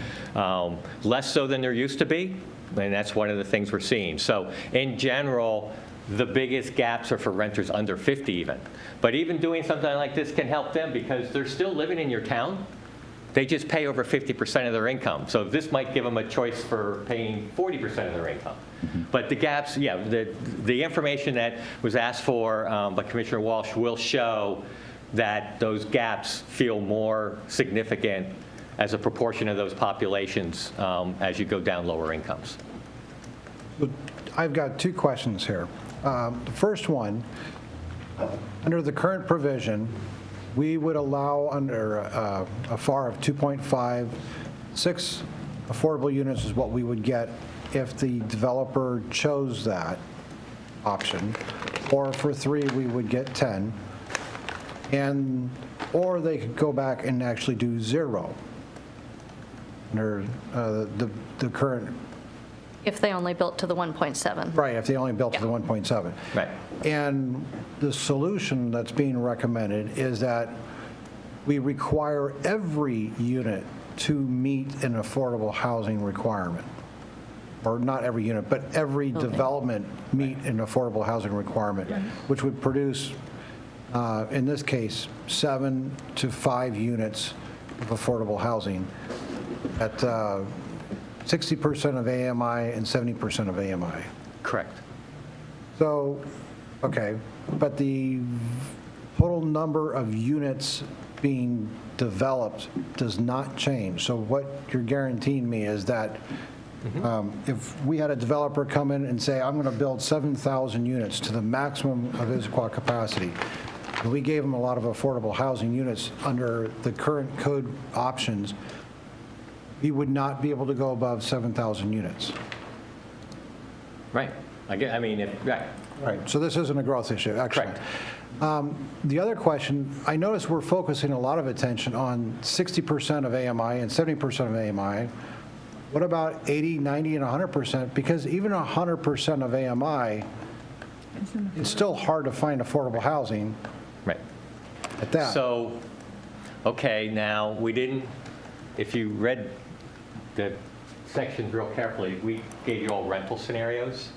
less so than there used to be, and that's one of the things we're seeing. So in general, the biggest gaps are for renters under 50 even. But even doing something like this can help them because they're still living in your town. They just pay over 50% of their income. So this might give them a choice for paying 40% of their income. But the gaps, yeah, the information that was asked for by Commissioner Walsh will show that those gaps feel more significant as a proportion of those populations as you go down lower incomes. I've got two questions here. The first one, under the current provision, we would allow under a FAR of 2.5, 6 affordable units is what we would get if the developer chose that option. Or for 3, we would get 10. Or they could go back and actually do 0 under the current. If they only built to the 1.7. Right, if they only built to the 1.7. Right. And the solution that's being recommended is that we require every unit to meet an affordable housing requirement. Or not every unit, but every development meet an affordable housing requirement, which would produce, in this case, 7 to 5 units of affordable housing at 60% of AMI and 70% of AMI. Correct. So, okay, but the total number of units being developed does not change. So what you're guaranteeing me is that if we had a developer come in and say, I'm going to build 7,000 units to the maximum of Issaquah capacity, and we gave them a lot of affordable housing units under the current code options, we would not be able to go above 7,000 units. Right. Right. Right, so this isn't a growth issue, excellent. The other question, I notice we're focusing a lot of attention on 60% of AMI and 70% of AMI. What about 80, 90, and 100%? Because even 100% of AMI, it's still hard to find affordable housing Right. at that. So, okay, now, we didn't, if you read the sections real carefully, we gave you all rental scenarios.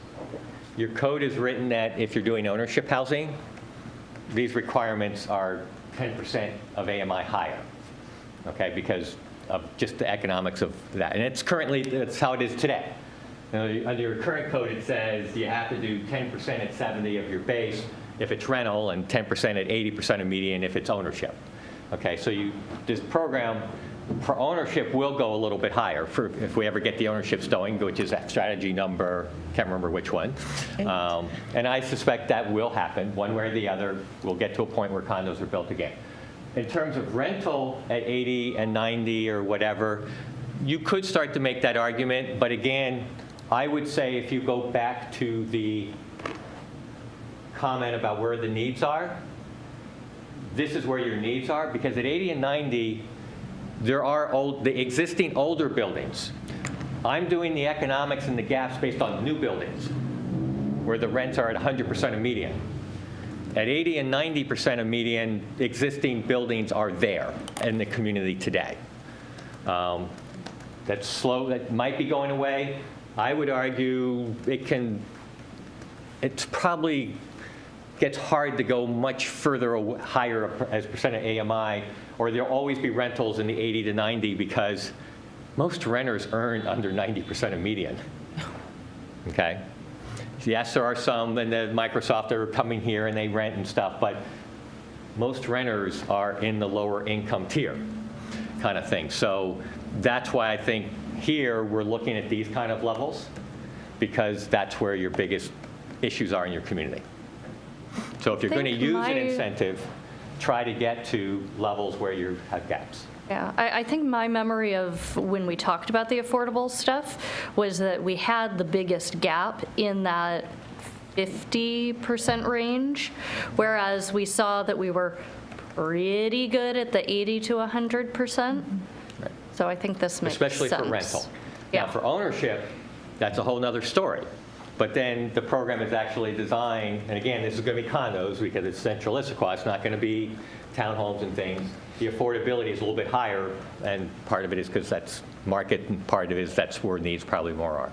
Your code is written that if you're doing ownership housing, these requirements are 10% of AMI higher, okay, because of just the economics of that. And it's currently, that's how it is today. Under your current code, it says you have to do 10% at 70 of your base if it's rental and 10% at 80% of median if it's ownership. Okay, so this program for ownership will go a little bit higher for if we ever get the ownerships going, which is that strategy number, can't remember which one. And I suspect that will happen one way or the other. We'll get to a point where condos are built again. In terms of rental at 80 and 90 or whatever, you could start to make that argument, but again, I would say if you go back to the comment about where the needs are, this is where your needs are, because at 80 and 90, there are the existing older buildings. I'm doing the economics and the gaps based on new buildings, where the rents are at 100% of median. At 80 and 90% of median, existing buildings are there in the community today. That's slow, that might be going away. I would argue it's probably gets hard to go much further higher as percent of AMI, or there'll always be rentals in the 80 to 90 because most renters earn under 90% of median. Okay? Yes, there are some, and the Microsoft are coming here and they rent and stuff, but most renters are in the lower income tier kind of thing. So that's why I think here we're looking at these kind of levels, because that's where your biggest issues are in your community. So if you're going to use an incentive, try to get to levels where you have gaps. Yeah, I think my memory of when we talked about the affordable stuff was that we had the biggest gap in that 50% range, whereas we saw that we were pretty good at the 80 to 100%. So I think this makes sense. Especially for rental. Yeah. Now, for ownership, that's a whole nother story. But then the program is actually designed, and again, this is going to be condos because it's central Issaquah. It's not going to be townhomes and things. The affordability is a little bit higher, and part of it is because that's market, and part of it is that's where needs probably more are.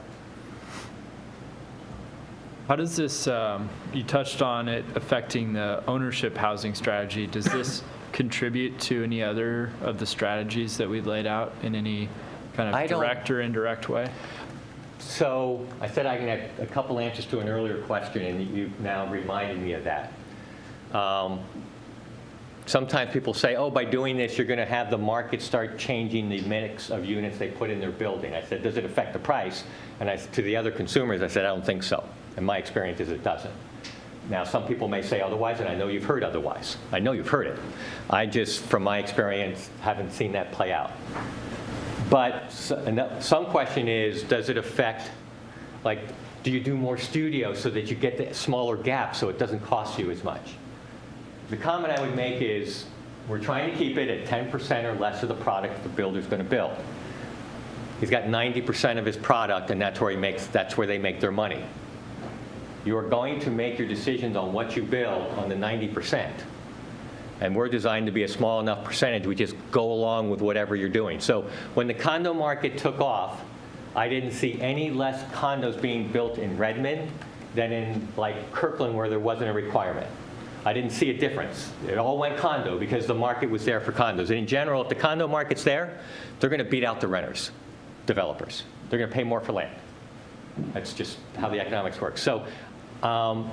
How does this, you touched on it affecting the ownership housing strategy. Does this contribute to any other of the strategies that we laid out in any kind of direct or indirect way? So I said I can have a couple answers to an earlier question, and you've now reminded me of that. Sometimes people say, oh, by doing this, you're going to have the market start changing the mix of units they put in their building. I said, does it affect the price? And to the other consumers, I said, I don't think so. And my experience is it doesn't. Now, some people may say otherwise, and I know you've heard otherwise. I know you've heard it. I just, from my experience, haven't seen that play out. But some question is, does it affect, like, do you do more studios so that you get the smaller gap so it doesn't cost you as much? The comment I would make is, we're trying to keep it at 10% or less of the product the builder's going to build. He's got 90% of his product, and that's where they make their money. You're going to make your decisions on what you build on the 90%. And we're designed to be a small enough percentage, we just go along with whatever you're doing. So when the condo market took off, I didn't see any less condos being built in Redmond than in like Kirkland where there wasn't a requirement. I didn't see a difference. It all went condo because the market was there for condos. And in general, if the condo market's there, they're going to beat out the renters, developers. They're going to pay more for land. That's just how the economics work. So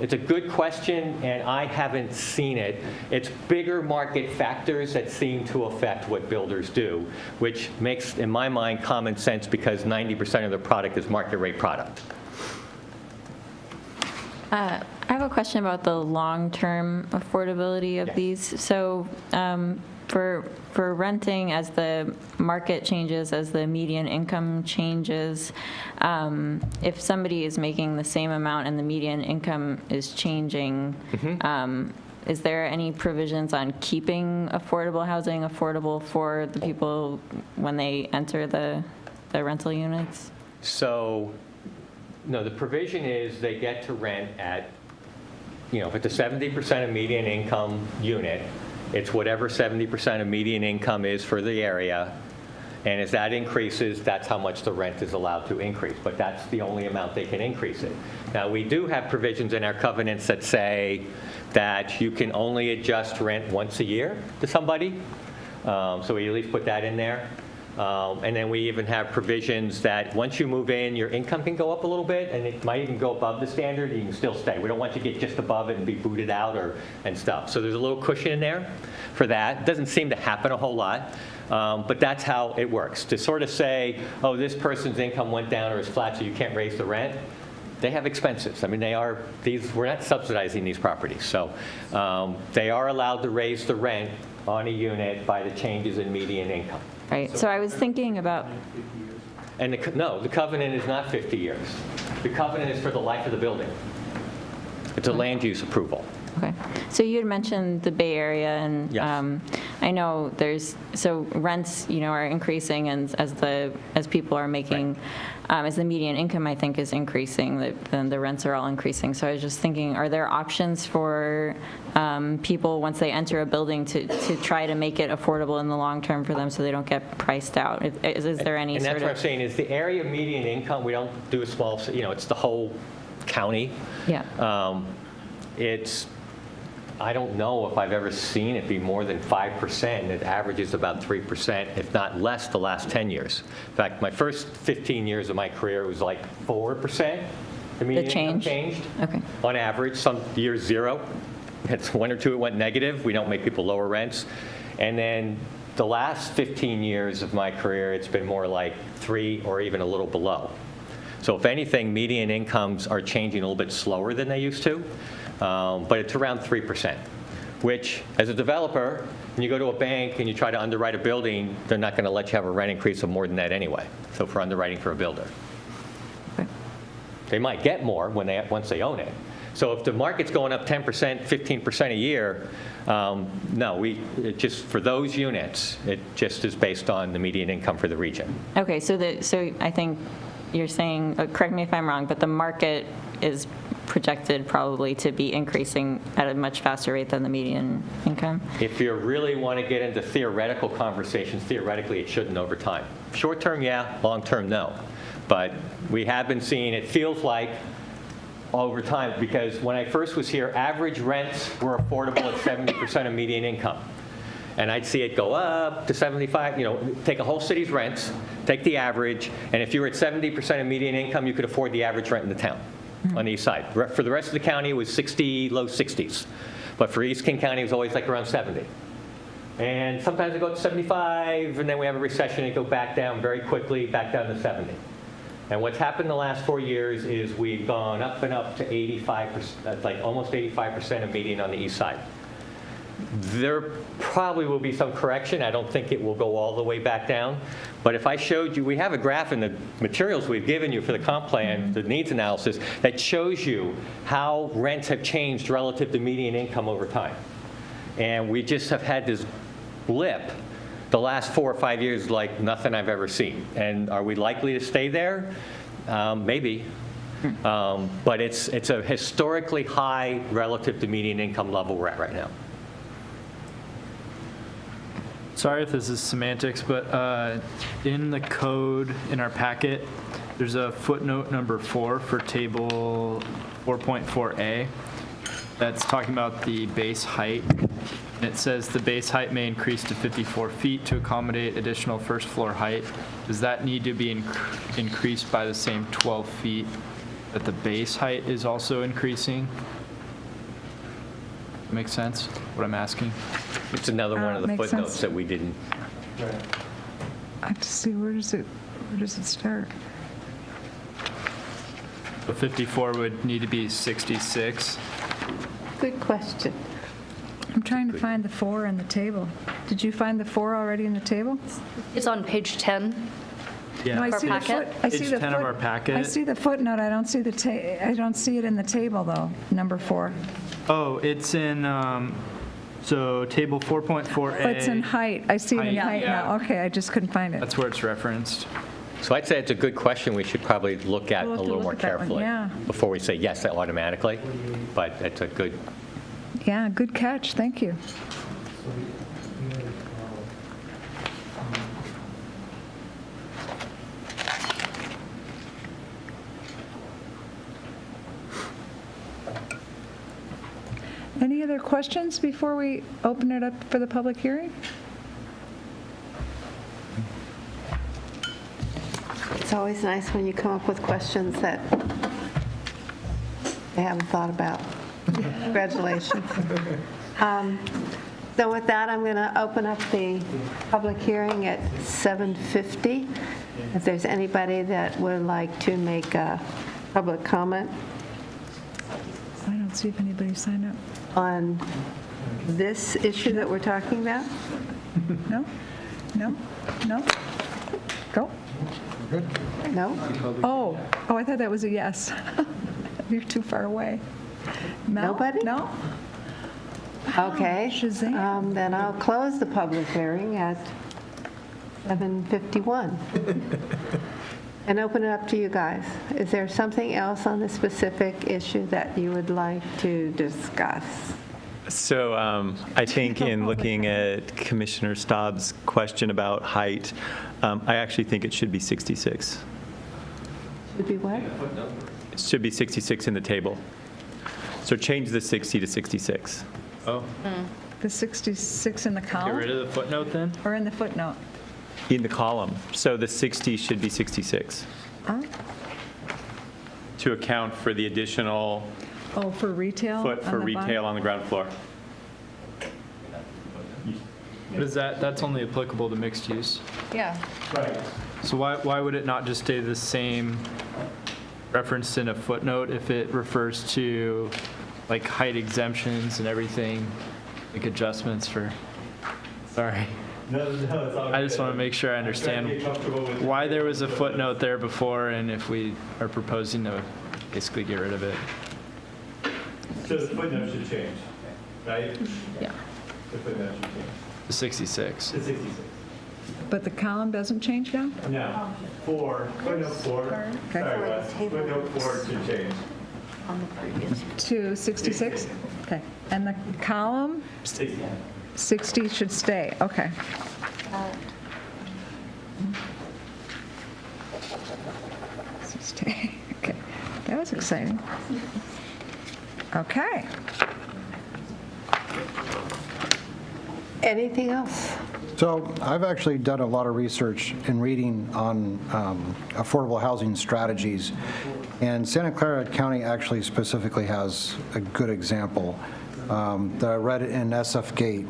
it's a good question, and I haven't seen it. It's bigger market factors that seem to affect what builders do, which makes, in my mind, common sense because 90% of their product is market rate product. I have a question about the long-term affordability of these. So for renting, as the market changes, as the median income changes, if somebody is making the same amount and the median income is changing, is there any provisions on keeping affordable housing affordable for the people when they enter the rental units? So, no, the provision is they get to rent at, if it's a 70% of median income unit, it's whatever 70% of median income is for the area. And as that increases, that's how much the rent is allowed to increase. But that's the only amount they can increase it. Now, we do have provisions in our covenants that say that you can only adjust rent once a year to somebody. So we at least put that in there. And then we even have provisions that once you move in, your income can go up a little bit, and it might even go above the standard, and you can still stay. We don't want you to get just above it and be booted out and stuff. So there's a little cushion in there for that. It doesn't seem to happen a whole lot, but that's how it works. To sort of say, oh, this person's income went down or is flat, so you can't raise the rent, they have expenses. I mean, we're not subsidizing these properties. So they are allowed to raise the rent on a unit by the changes in median income. Right, so I was thinking about... And the covenant is not 50 years. The covenant is for the life of the building. It's a land use approval. Okay, so you had mentioned the Bay Area, and Yes. I know so rents, are increasing, and as people are making, as the median income, I think, is increasing, then the rents are all increasing. So I was just thinking, are there options for people once they enter a building to try to make it affordable in the long term for them so they don't get priced out? Is there any and sort of... that's what I'm saying, is the area median income, we don't do a small, it's the whole county. Yeah. I don't know if I've ever seen it be more than 5%. It averages about 3%, if not less, the last 10 years. In fact, my first 15 years of my career was like 4%. The median income changed. Okay. On average, some years 0. It's 1 or 2 it went negative. We don't make people lower rents. And then the last 15 years of my career, it's been more like 3 or even a little below. So if anything, median incomes are changing a little bit slower than they used to. But it's around 3%, which, as a developer, when you go to a bank and you try to underwrite a building, they're not going to let you have a rent increase of more than that anyway. So for underwriting for a builder. Okay. They might get more once they own it, So if the market's going up 10%, 15% a year, no, it just, for those units, it just is based on the median income for the region. Okay, so I think you're saying, correct me if I'm wrong, but the market is projected probably to be increasing at a much faster rate than the median income? If you really want to get into theoretical conversations, theoretically, it shouldn't over time. Short term, yeah. Long term, no. But we have been seeing, it feels like, over time, because when I first was here, average rents were affordable at 70% of median income. And I'd see it go up to 75, take a whole city's rents, take the average, and if you were at 70% of median income, you could afford the average rent in the town on the east side. For the rest of the county, it was 60, low 60s. But for East King County, it was always like around 70. And sometimes it go up to 75, and then we have a recession, and it go back down very quickly, back down to 70. And what's happened the last 4 years is we've gone up and up to 85%, that's like almost 85% of median on the east side. There probably will be some correction. I don't think it will go all the way back down. But if I showed you, we have a graph in the materials we've given you for the comp plan, the needs analysis, that shows you how rents have changed relative to median income over time. And we just have had this blip the last 4 or 5 years like nothing I've ever seen. And are we likely to stay there? Maybe. But it's a historically high relative to median income level we're at right now. Sorry if this is semantics, but in the code in our packet, there's a footnote number 4 for table 4.4a that's talking about the base height. And it says the base height may increase to 54 feet to accommodate additional first floor height. Does that need to be increased by the same 12 feet that the base height is also increasing? Makes sense, what I'm asking? It's another one of the Makes footnotes sense. that we didn't. I have to see, where does it start? The 54 would need to be 66. Good question. I'm trying to find the 4 in the table. Did you find the 4 already in the table? It's on page 10. No, I Our see the packet? foot. I see Page the 10 of foot- our packet. I see the footnote. I don't see I don't see it in the table though. Number 4. Oh, it's in, so table 4.4a. Oh, it's in height. I see it in Height, height now. yeah. Okay, I just couldn't find it. That's where it's referenced. So I'd say it's a good question we should probably look at a We'll have to little look more at that one, carefully yeah. before we say yes automatically. But it's a good. Yeah, good catch. Thank you. Any other questions before we open it up for the public hearing? It's always nice when you come up with questions that they haven't thought about. Congratulations. So with that, I'm going to open up the public hearing at 7:50. If there's anybody that would like to make a public comment I don't see if anybody signed up. on this issue that we're talking about? No? No? No? Go. No? Oh, I thought that was a yes. You're too far away. Mel? Nobody? No? Okay. Shazam. Then I'll close the public hearing at 7:51 and open it up to you guys. Is there something else on this specific issue that you would like to discuss? So I think in looking at Commissioner Staub's question about height, I actually think it should be 66. Should be what? It should be 66 in the table. So change the 60 to 66. Oh, The 66 in the get column rid of the footnote then? or in the footnote? In the column. So the 60 should be 66 Oh, to account for the additional Oh, for retail? foot on for the bottom? retail on the ground floor. What is that, that's only applicable to mixed use? Yeah. So why would it not just stay the same referenced in a footnote if it refers to like height exemptions and everything, like adjustments for, sorry. No, it's all I just want to make sure I understand why there was a footnote there before and if we are proposing to basically get rid of it. So the footnote should change, right? Yeah. The footnote should change. The 66. To 66. But the column doesn't change now? No, footnote 4. Sorry, Wes. Footnote 4 should change. To 66? Okay. And the column, 60 should stay, okay. Stay. Okay, that was exciting. Okay. Anything else? So I've actually done a lot of research and reading on affordable housing strategies, and Santa Clara County actually specifically has a good example that I read in SF Gate.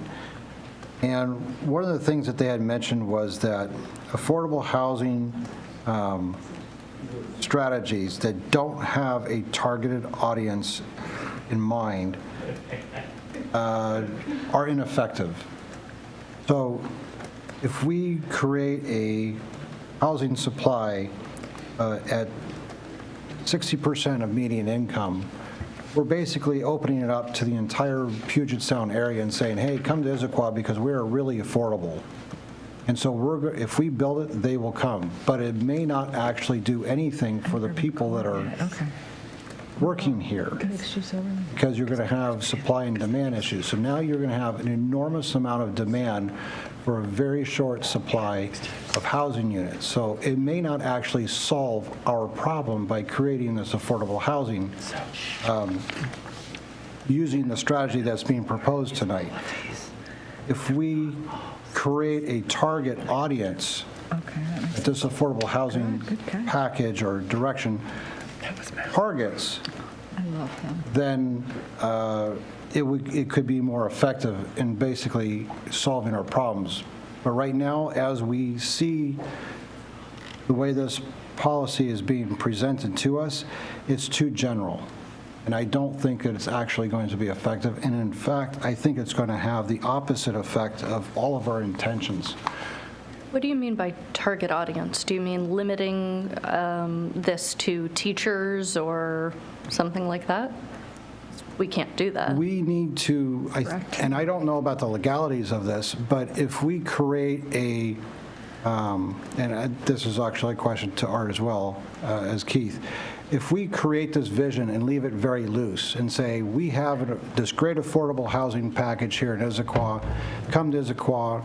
And one of the things that they had mentioned was that affordable housing strategies that don't have a targeted audience in mind are ineffective. So if we create a housing supply at 60% of median income, we're basically opening it up to the entire Puget Sound area and saying, hey, come to Issaquah because we're really affordable. And so if we build it, they will come. But it may not actually do anything for the people that are working here, because you're going to have supply and demand issues. So now you're going to have an enormous amount of demand for a very short supply of housing units. So it may not actually solve our problem by creating this affordable housing using the strategy that's being proposed tonight. If we create a target audience that this affordable housing package or direction targets, then it could be more effective in basically solving our problems. But right now, as we see the way this policy is being presented to us, it's too general. And I don't think that it's actually going to be effective. And in fact, I think it's going to have the opposite effect of all of our intentions. What do you mean by target audience? Do you mean limiting this to teachers or something like that? We can't do that. We need to, and I don't know about the legalities of this, but if we create a, this is actually a question to Art as well, as Keith, if we create this vision and leave it very loose and say, we have this great affordable housing package here in Issaquah, come to Issaquah,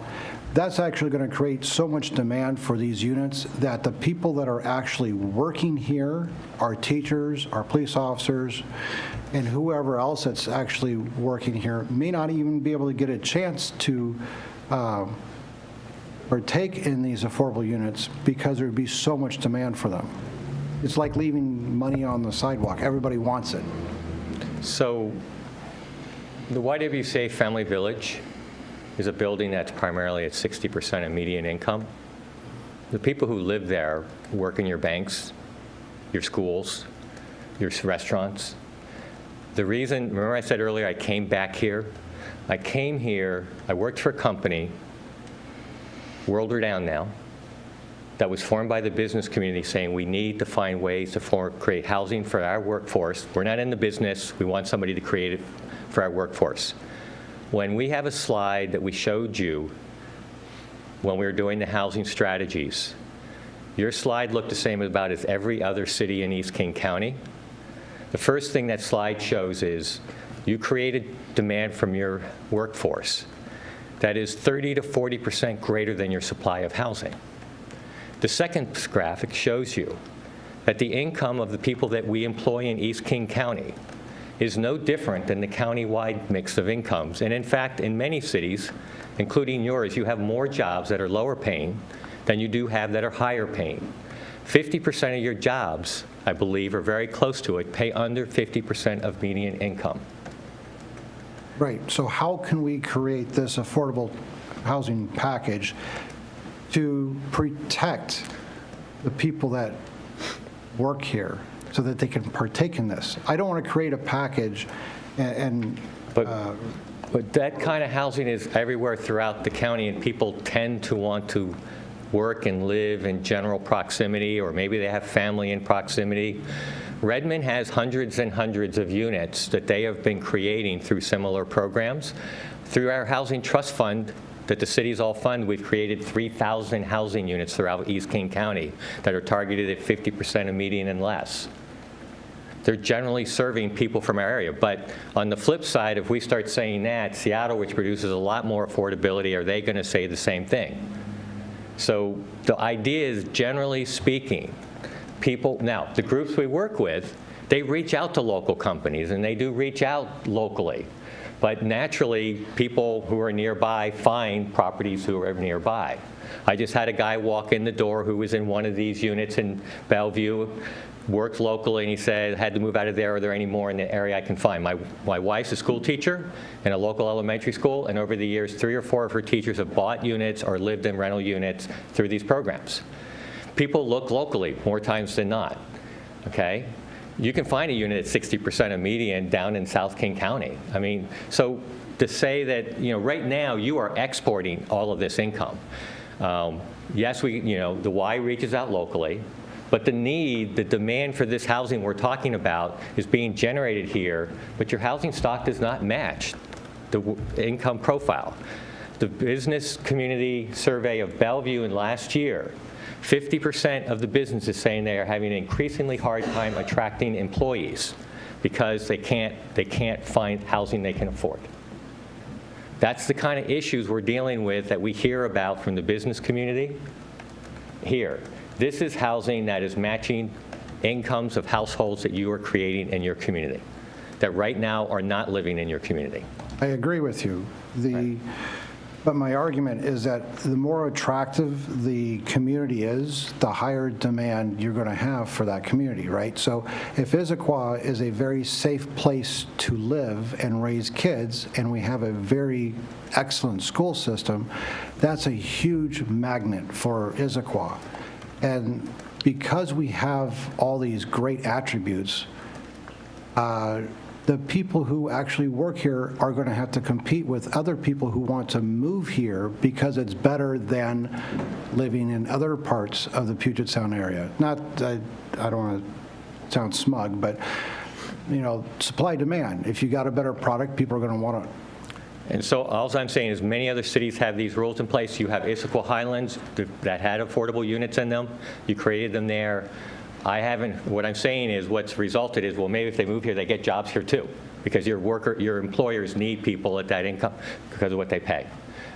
that's actually going to create so much demand for these units that the people that are actually working here, our teachers, our police officers, and whoever else that's actually working here may not even be able to get a chance to partake in these affordable units because there would be so much demand for them. It's like leaving money on the sidewalk. Everybody wants it. So the YWCA Family Village is a building that's primarily at 60% of median income. The people who live there work in your banks, your schools, your restaurants. The reason, remember I said earlier I came back here? I came here, I worked for a company, World Renowned now, that was formed by the business community saying we need to find ways to create housing for our workforce. We're not in the business, we want somebody to create it for our workforce. When we have a slide that we showed you when we were doing the housing strategies, your slide looked the same about as every other city in East King County. The first thing that slide shows is you created demand from your workforce that is 30 to 40% greater than your supply of housing. The second graphic shows you that the income of the people that we employ in East King County is no different than the county-wide mix of incomes. And in fact, in many cities, including yours, you have more jobs that are lower paying than you do have that are higher paying. 50% of your jobs, I believe, are very close to it, pay under 50% of median income. Right. So how can we create this affordable housing package to protect the people that work here so that they can partake in this? I don't want to create a package But that kind of housing is everywhere throughout the county, and people tend to want to work and live in general proximity, or maybe they have family in proximity. Redmond has hundreds and hundreds of units that they have been creating through similar programs. Through our Housing Trust Fund that the cities all fund, we've created 3,000 housing units throughout East King County that are targeted at 50% of median and less. They're generally serving people from our area. But on the flip side, if we start saying that, Seattle, which produces a lot more affordability, are they going to say the same thing? So the idea is, generally speaking, people, now, the groups we work with, they reach out to local companies, and they do reach out locally. But naturally, people who are nearby find properties who are nearby. I just had a guy walk in the door who was in one of these units in Bellevue, worked locally, and he said, I had to move out of there. Are there any more in the area I can find? My wife's a school teacher in a local elementary school, and over the years, 3 or 4 of her teachers have bought units or lived in rental units through these programs. People look locally more times than not, okay? You can find a unit at 60% of median down in South King County. I mean, so to say that, right now you are exporting all of this income. Yes, the Y reaches out locally, but the demand for this housing we're talking about is being generated here, but your housing stock does not match the income profile. The business community survey of Bellevue in last year, 50% of the businesses saying they are having an increasingly hard time attracting employees because they can't find housing they can afford. That's the kind of issues we're dealing with that we hear about from the business community here. This is housing that is matching incomes of households that you are creating in your community, that right now are not living in your community. I agree with you. But my argument is that the more attractive the community is, the higher demand you're going to have for that community, right? So if Issaquah is a very safe place to live and raise kids, and we have a very excellent school system, that's a huge magnet for Issaquah. And because we have all these great attributes, the people who actually work here are going to have to compete with other people who want to move here because it's better than living in other parts of the Puget Sound area. Not, I don't want to sound smug, but, supply demand. If you got a better product, people are going to want it. And so all I'm saying is many other cities have these rules in place. You have Issaquah Highlands that had affordable units in them. You created them there. What I'm saying is what's resulted is, well, maybe if they move here, they get jobs here too, because your employers need people at that income because of what they pay.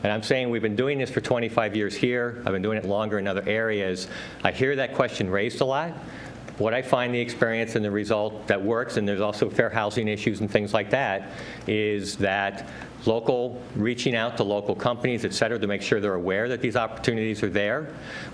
And I'm saying we've been doing this for 25 years here. I've been doing it longer in other areas. I hear that question raised a lot. What I find the experience and the result that works, and there's also fair housing issues and things like that, is that reaching out to local companies, et cetera, to make sure they're aware that these opportunities are there.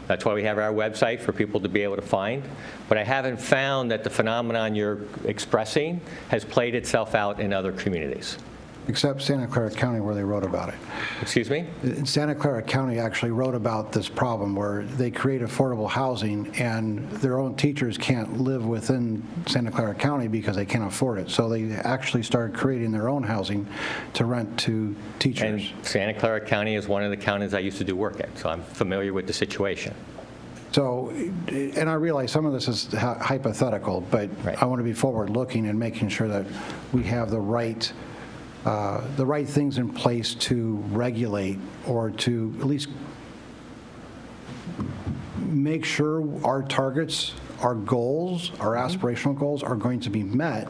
That's why we have our website for people to be able to find. But I haven't found that the phenomenon you're expressing has played itself out in other communities. Except Santa Clara County, where they wrote about it. Excuse me? Santa Clara County actually wrote about this problem where they create affordable housing and their own teachers can't live within Santa Clara County because they can't afford it. So they actually started creating their own housing to rent to teachers. And Santa Clara County is one of the counties I used to do work at, so I'm familiar with the situation. So, and I realize some of this is hypothetical, but Right. I want to be forward-looking and making sure that we have the right things in place to regulate or to at least make sure our targets, our goals, our aspirational goals are going to be met.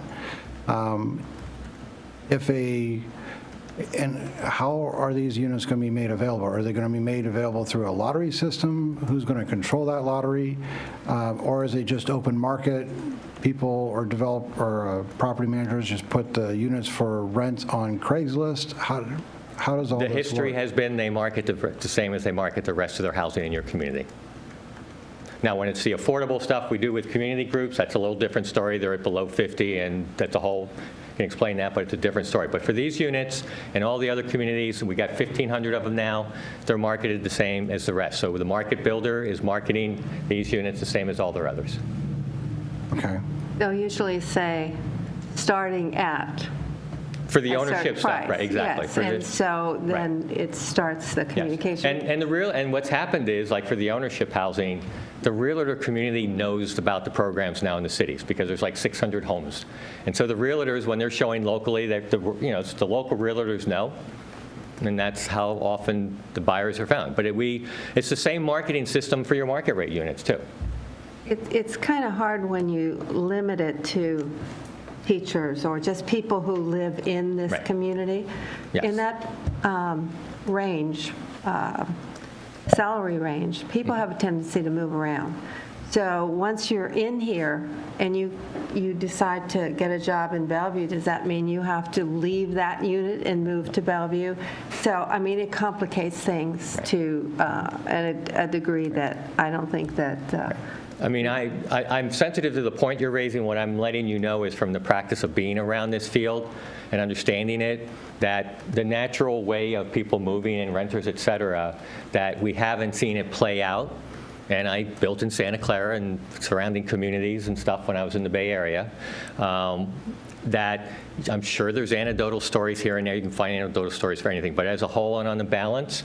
And how are these units going to be made available? Are they going to be made available through a lottery system? Who's going to control that lottery? Or is it just open market? People or property managers just put the units for rent on Craigslist? How does all this work? The history has been they market the same as they market the rest of their housing in your community. Now, when it's the affordable stuff we do with community groups, that's a little different story. They're at below 50, and that's a whole, I can explain that, but it's a different story. But for these units and all the other communities, we got 1,500 of them now, they're marketed the same as the rest. So the market builder is marketing these units the same as all their others. Okay. They'll usually say, starting at For the a ownership certain stuff, price. right, exactly. Yes, For and the- so then it starts the Yes. communication. And what's happened is, like for the ownership housing, the realtor community knows about the programs now in the cities because there's like 600 homes. And so the realtors, when they're showing locally, the local realtors know, and that's how often the buyers are found. But it's the same marketing system for your market rate units too. It's kind of hard when you limit it to teachers or just people who live in this Right. community. Yes. In that range, salary range, people have a tendency to move around. So once you're in here and you decide to get a job in Bellevue, does that mean you have to leave that unit and move to Bellevue? So, I mean, it complicates things to a degree that I don't think that... I mean, I'm sensitive to the point you're raising. What I'm letting you know is from the practice of being around this field and understanding it, that the natural way of people moving and renters, et cetera, that we haven't seen it play out. And I built in Santa Clara and surrounding communities and stuff when I was in the Bay Area. That I'm sure there's anecdotal stories here and there. You can find anecdotal stories for anything. But as a whole and on the balance,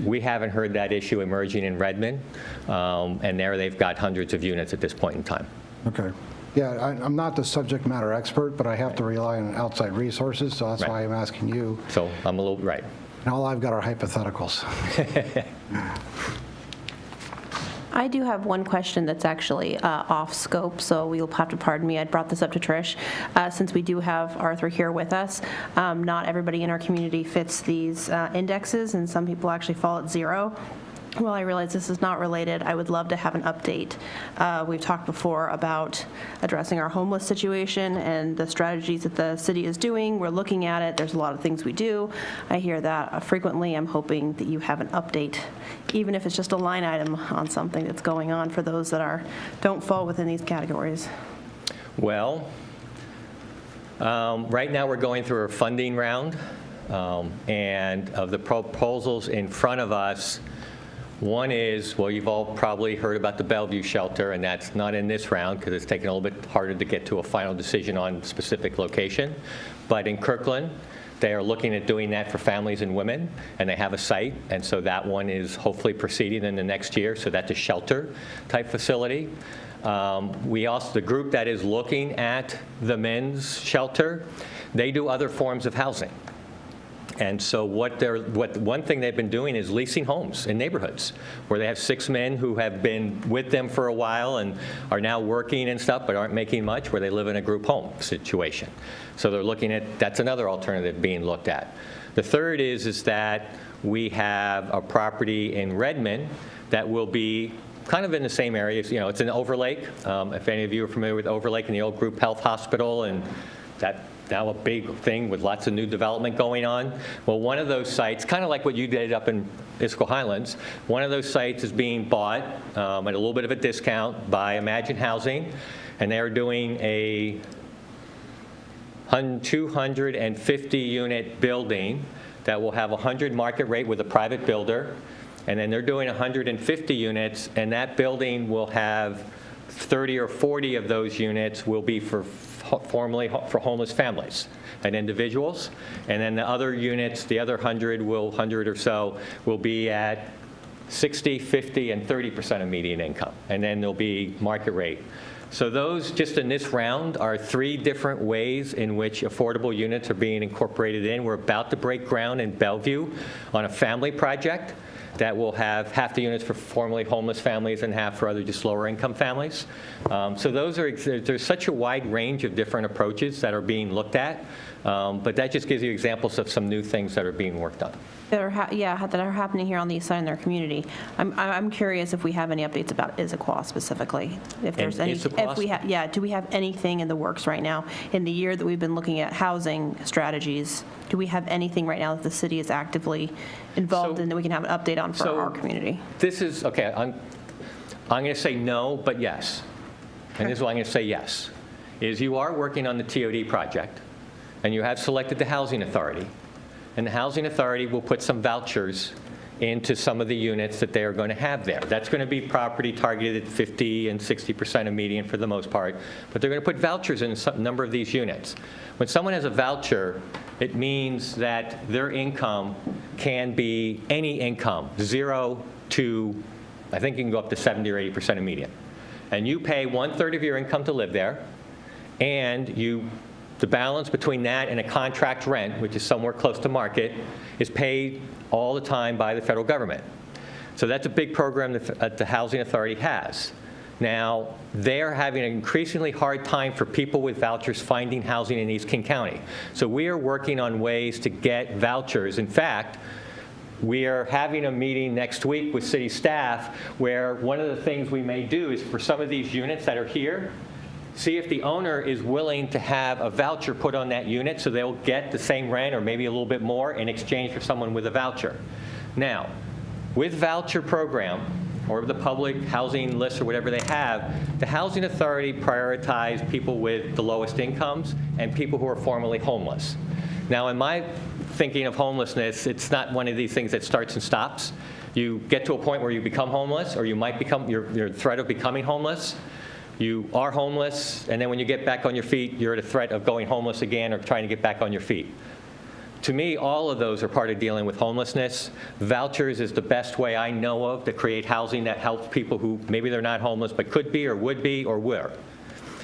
we haven't heard that issue emerging in Redmond. And there they've got hundreds of units at this point in time. Okay. Yeah, I'm not the subject matter expert, but I have to rely on outside resources, so that's why I'm asking you. So I'm a little, right. And all I've got are hypotheticals. I do have one question that's actually off scope, so you'll have to pardon me. I brought this up to Trish. Since we do have Arthur here with us, not everybody in our community fits these indexes, and some people actually fall at 0. Well, I realize this is not related. I would love to have an update. We've talked before about addressing our homeless situation and the strategies that the city is doing. We're looking at it. There's a lot of things we do. I hear that frequently. I'm hoping that you have an update, even if it's just a line item on something that's going on for those that don't fall within these categories. Well, right now we're going through a funding round, and of the proposals in front of us, one is, well, you've all probably heard about the Bellevue Shelter, and that's not in this round because it's taken a little bit harder to get to a final decision on specific location. But in Kirkland, they are looking at doing that for families and women, and they have a site, and so that one is hopefully proceeding in the next year, so that's a shelter-type facility. The group that is looking at the men's shelter, they do other forms of housing. And so one thing they've been doing is leasing homes in neighborhoods where they have 6 men who have been with them for a while and are now working and stuff but aren't making much, where they live in a group home situation. So they're looking at, that's another alternative being looked at. The third is that we have a property in Redmond that will be kind of in the same area. You know, it's in Overlake. If any of you are familiar with Overlake and the old group health hospital, and that now a big thing with lots of new development going on. Well, one of those sites, kind of like what you did up in Issaquah Highlands, one of those sites is being bought at a little bit of a discount by Imagine Housing, and they're doing a 250-unit building that will have 100 market rate with a private builder, and then they're doing 150 units, and that building will have 30 or 40 of those units will be formerly for homeless families and individuals, and then the other units, the other 100 or so, will be at 60, 50, and 30% of median income, and then there'll be market rate. So those, just in this round, are 3 different ways in which affordable units are being incorporated in. We're about to break ground in Bellevue on a family project that will have half the units for formerly homeless families and half for other just lower income families. So there's such a wide range of different approaches that are being looked at, but that just gives you examples of some new things that are being worked on. That are happening here on the east side in their community. I'm curious if we have any updates about Issaquah specifically. If there's any, do we have anything in the works right now in the year that we've been looking at housing strategies? Do we have anything right now that the city is actively involved in that we can have an update on for our community? This is okay. I'm going to say no, but yes. And this is why I'm going to say yes. Is you are working on the TOD project, and you have selected the Housing Authority. And the Housing Authority will put some vouchers into some of the units that they are going to have there. That's going to be property targeted at 50 and 60% of median for the most part, but they're going to put vouchers in some number of these units. When someone has a voucher, it means that their income can be any income, 0 to I think you can go up to 70 or 80% of median. And you pay 1/3 of your income to live there, and the balance between that and a contract rent, which is somewhere close to market, is paid all the time by the federal government. So that's a big program that the Housing Authority has. Now, they're having an increasingly hard time for people with vouchers finding housing in East King County. So we are working on ways to get vouchers. In fact, we are having a meeting next week with city staff where one of the things we may do is for some of these units that are here, see if the owner is willing to have a voucher put on that unit so they'll get the same rent or maybe a little bit more in exchange for someone with a voucher. Now, with voucher program, or the public housing list or whatever they have, the Housing Authority prioritized people with the lowest incomes and people who are formerly homeless. Now, in my thinking of homelessness, it's not one of these things that starts and stops. You get to a point where you become homeless, or you might become, your threat of becoming homeless. You are homeless, and then when you get back on your feet, you're at a threat of going homeless again or trying to get back on your feet. To me, all of those are part of dealing with homelessness. Vouchers is the best way I know of to create housing that helps people who maybe they're not homeless but could be or would be or were.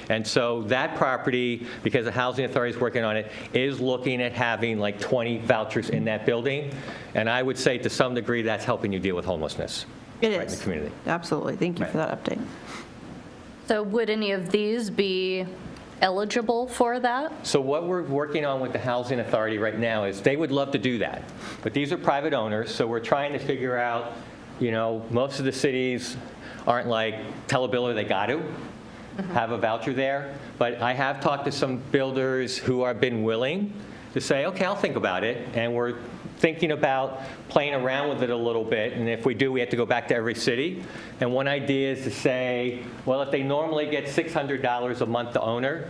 And so that property, because the Housing Authority is working on it, is looking at having like 20 vouchers in that building. And I would say to some degree that's helping you deal with homelessness It right in is. the community. Absolutely. Thank you for that update. So would any of these be eligible for that? So what we're working on with the Housing Authority right now is they would love to do that. But these are private owners, so we're trying to figure out, most of the cities aren't like, tell a builder they got to have a voucher there. But I have talked to some builders who have been willing to say, okay, I'll think about it. And we're thinking about playing around with it a little bit. And if we do, we have to go back to every city. And one idea is to say, well, if they normally get $600 a month, the owner,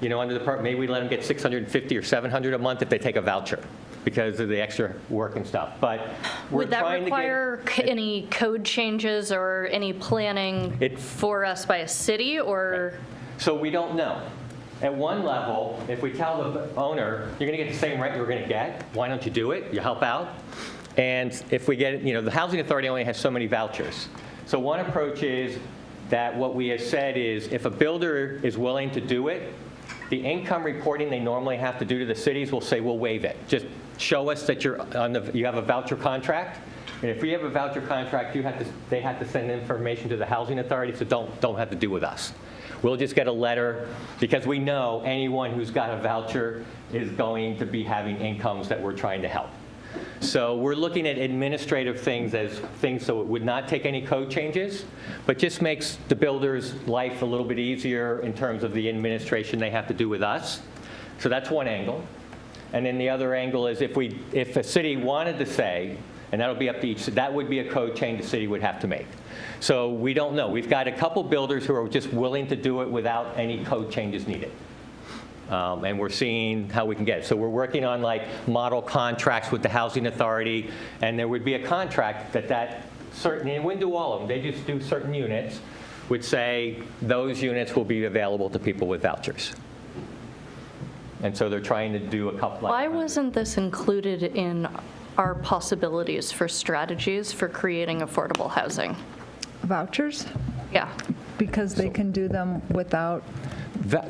under the part, maybe we let them get $650 or $700 a month if they take a voucher because of the extra work and stuff. But we're Would that trying to require any code changes or any planning for us by a city, or? So we don't know. At one level, if we tell the owner, you're going to get the same rent you were going to get, why don't you do it? You help out. And if we get, the Housing Authority only has so many vouchers. So one approach is that what we have said is if a builder is willing to do it, the income reporting they normally have to do to the cities will say, we'll waive it. Just show us that you have a voucher contract. And if we have a voucher contract, they have to send information to the Housing Authority, so don't have to do with us. We'll just get a letter because we know anyone who's got a voucher is going to be having incomes that we're trying to help. So we're looking at administrative things as things so it would not take any code changes, but just makes the builder's life a little bit easier in terms of the administration they have to do with us. So that's one angle. And then the other angle is if a city wanted to say, and that'll be up to each, that would be a code change the city would have to make. So we don't know. We've got a couple builders who are just willing to do it without any code changes needed. And we're seeing how we can get it. So we're working on model contracts with the Housing Authority, and there would be a contract that certain, and we wouldn't do all of them, they just do certain units, would say those units will be available to people with vouchers. And so they're trying to do a couple. Why wasn't this included in our possibilities for strategies for creating affordable housing? Vouchers? Yeah. Because they can do them without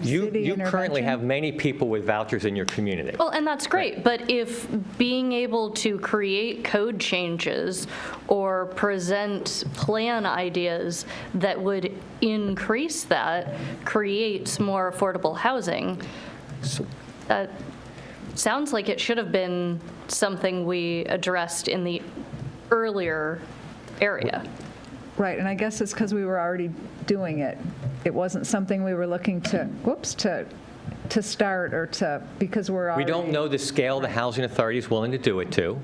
You city currently intervention? have many people with vouchers in your community. Well, and that's great, but if being able to create code changes or present plan ideas that would increase that, creates more affordable housing, that sounds like it should have been something we addressed in the earlier area. Right, and I guess it's because we were already doing it. It wasn't something we were looking to start or because we're already. We don't know the scale the Housing Authority is willing to do it to.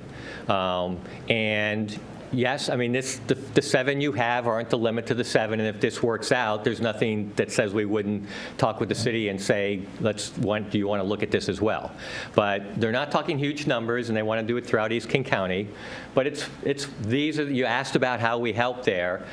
And yes, I mean, the 7 you have aren't the limit to the 7, and if this works out, there's nothing that says we wouldn't talk with the city and say, do you want to look at this as well? But they're not talking huge numbers, and they want to do it throughout East King County. But you asked about how we help there.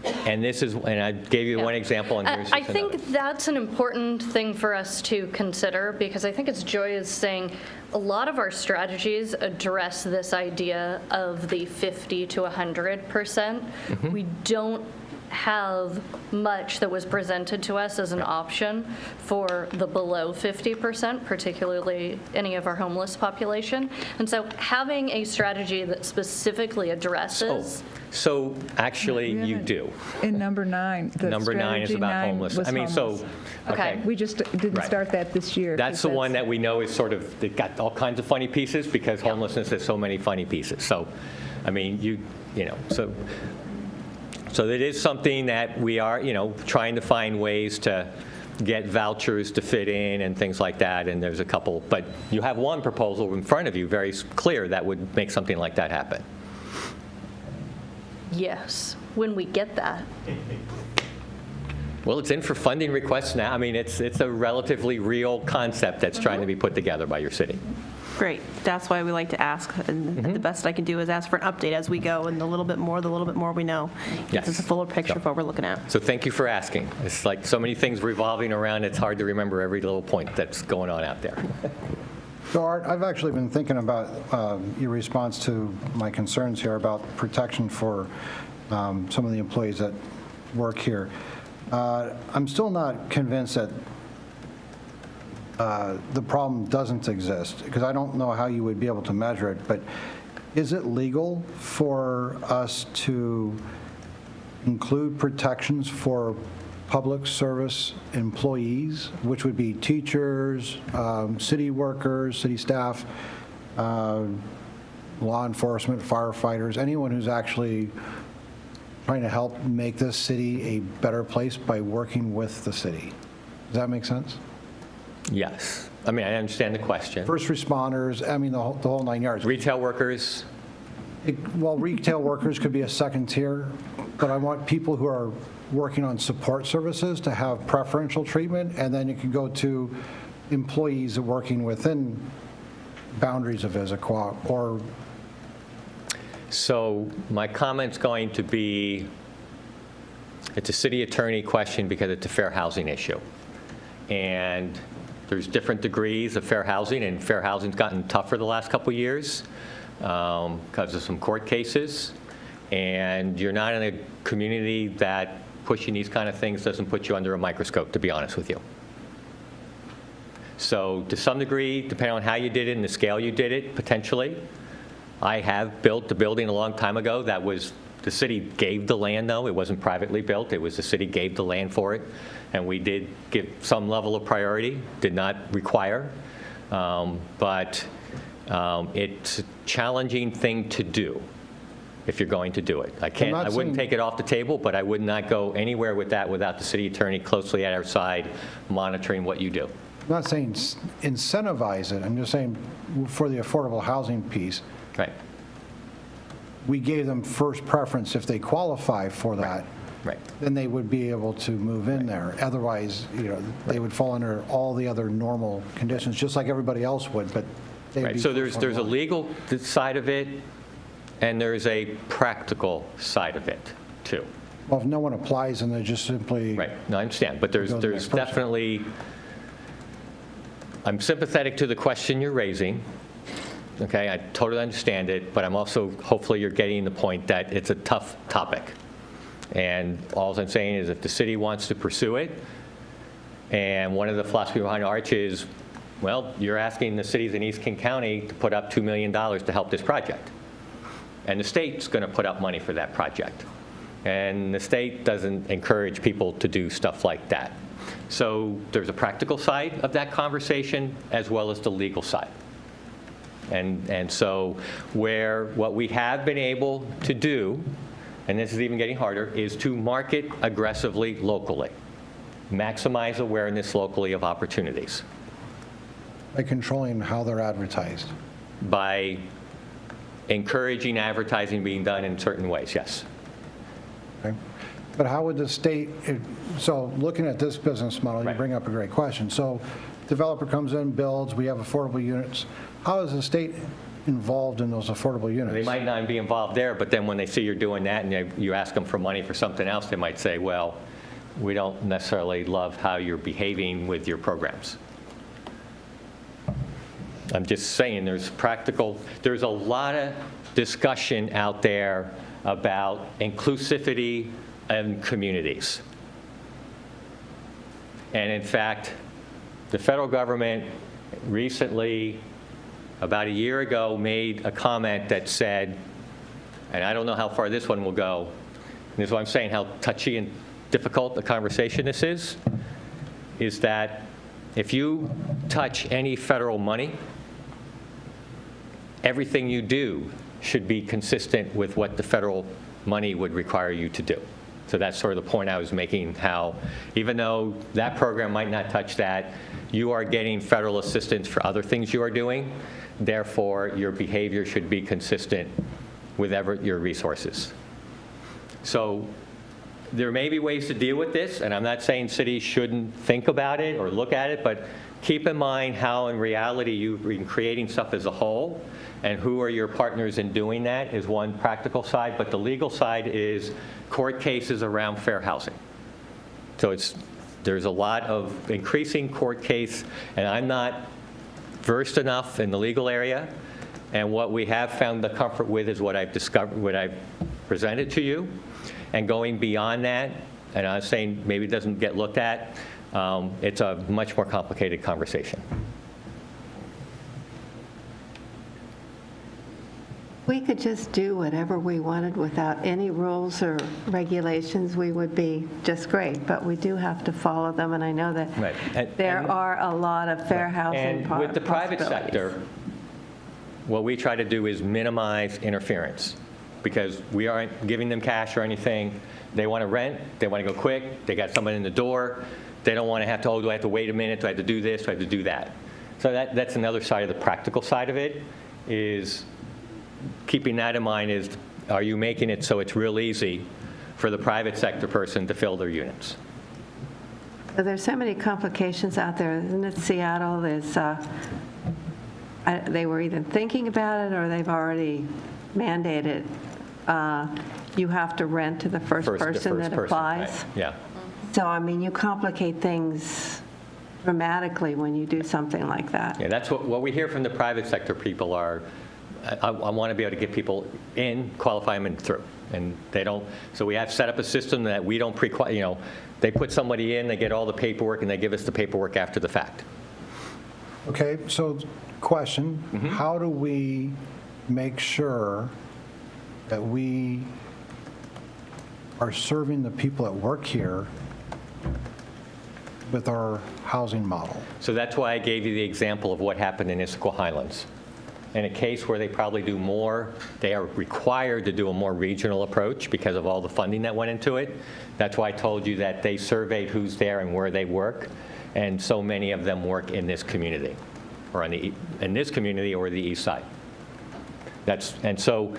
And this is, and I gave you one example, and here's I just another. think that's an important thing for us to consider, because I think as Joy is saying, a lot of our strategies address this idea of the 50 to 100%. We don't have much that was presented to us as an option for the below 50%, particularly any of our homeless population. And so having a strategy that specifically addresses. So actually, We you haven't- do. In number 9, the Number 9 is strategy about 9 homeless. was I mean, so, homeless. okay. We just didn't Right. start that this year. That's 'cause the one that we know is sort of, it got all kinds of funny pieces because homelessness has so many funny pieces. So, I mean, you know, so it is something that we are, trying to find ways to get vouchers to fit in and things like that, and there's a couple, but you have one proposal in front of you, very clear, that would make something like that happen. Yes, when we get that. Well, it's in for funding requests now. I mean, it's a relatively real concept that's trying to be put together by your city. Great. That's why we like to ask, and the best I can do is ask for an update as we go, and the little bit more we know. Yes. It's a fuller picture of what we're looking at. So thank you for asking. It's like so many things revolving around, it's hard to remember every little point that's going on out there. So Art, I've actually been thinking about your response to my concerns here about protection for some of the employees that work here. I'm still not convinced that the problem doesn't exist, because I don't know how you would be able to measure it, but is it legal for us to include protections for public service employees, which would be teachers, city workers, city staff, law enforcement, firefighters, anyone who's actually trying to help make this city a better place by working with the city? Does that make sense? Yes. I mean, I understand the question. First responders, I mean, the whole 9 yards. Retail workers, Well, retail workers could be a second tier, but I want people who are working on support services to have preferential treatment, and then you can go to employees working within boundaries of Issaquah, or so my comment's going to be, it's a city attorney question because it's a fair housing issue. And there's different degrees of fair housing, and fair housing's gotten tougher the last couple of years because of some court cases. And you're not in a community that pushing these kind of things doesn't put you under a microscope, to be honest with you. So to some degree, depending on how you did it and the scale you did it, potentially. I have built a building a long time ago that was, the city gave the land, though. It wasn't privately built. It was the city gave the land for it. And we did give some level of priority, did not require. But it's a challenging thing to do if you're going to do it. I wouldn't take it off the table, but I would not go anywhere with that without the city attorney closely at our side monitoring what you do. I'm not saying incentivize it, I'm just saying for the affordable housing piece, Right. we gave them first preference if they qualify for that. Right. Then they would be able to move in there. Otherwise, they would fall under all the other normal conditions, just like everybody else would, but they'd be Right. So first there's a on the line. legal side of it, and there's a practical side of it, too. Well, if no one applies, and they just simply. Right, no, I understand, but there's Go to the next person. definitely, I'm sympathetic to the question you're raising, okay? I totally understand it, but I'm also, hopefully you're getting the point that it's a tough topic. And all I'm saying is if the city wants to pursue it, and one of the philosophy behind Arch is, well, you're asking the cities in East King County to put up $2 million to help this project. And the state's going to put up money for that project. And the state doesn't encourage people to do stuff like that. So there's a practical side of that conversation as well as the legal side. And so what we have been able to do, and this is even getting harder, is to market aggressively locally, maximize awareness locally of opportunities. By controlling how they're advertised. By encouraging advertising being done in certain ways, yes. Okay. But how would the state, so looking at this business model, you Right. bring up a great question. So developer comes in, builds, we have affordable units. How is the state involved in those affordable units. They might not be involved there, but then when they see you're doing that and you ask them for money for something else, they might say, well, we don't necessarily love how you're behaving with your programs. I'm just saying there's a lot of discussion out there about inclusivity and communities. And in fact, the federal government recently, about a year ago, made a comment that said, and I don't know how far this one will go, and this is why I'm saying how touchy and difficult a conversation this is that if you touch any federal money, everything you do should be consistent with what the federal money would require you to do. So that's sort of the point I was making, how even though that program might not touch that, you are getting federal assistance for other things you are doing. Therefore, your behavior should be consistent with your resources. So there may be ways to deal with this, and I'm not saying cities shouldn't think about it or look at it, but keep in mind how in reality you've been creating stuff as a whole, and who are your partners in doing that is one practical side, but the legal side is court cases around fair housing. So there's a lot of increasing court case, and I'm not versed enough in the legal area, and what we have found the comfort with is what I've discovered, what I've presented to you, and going beyond that, and I'm saying maybe it doesn't get looked at, it's a much more complicated conversation. We could just do whatever we wanted without any rules or regulations, we would be just great, but we do have to follow them, and I know that Right. there are a lot of fair housing And with the private possibilities. sector, what we try to do is minimize interference, because we aren't giving them cash or anything. They want to rent, they want to go quick, they got someone in the door, they don't want to have to, oh, do I have to wait a minute, do I have to do this, do I have to do that? So that's another side of the practical side of it, is keeping that in mind is, are you making it so it's real easy for the private sector person to fill their units? So there's so many complications out there, isn't it? Seattle, there's, they were either thinking about it or they've already mandated you have to rent to the first person that applies. Right. Yeah. So, I mean, you complicate things dramatically when you do something like that. Yeah, that's what we hear from the private sector people are, I want to be able to get people in, qualify them and through. And they don't, so we have set up a system that we don't they put somebody in, they get all the paperwork, and they give us the paperwork after the fact. Okay, so question, how do we make sure that we are serving the people that work here with our housing model? So that's why I gave you the example of what happened in Issaquah Highlands. In a case where they probably do more, they are required to do a more regional approach because of all the funding that went into it. That's why I told you that they surveyed who's there and where they work, and so many of them work in this community, or in this community or the east side. So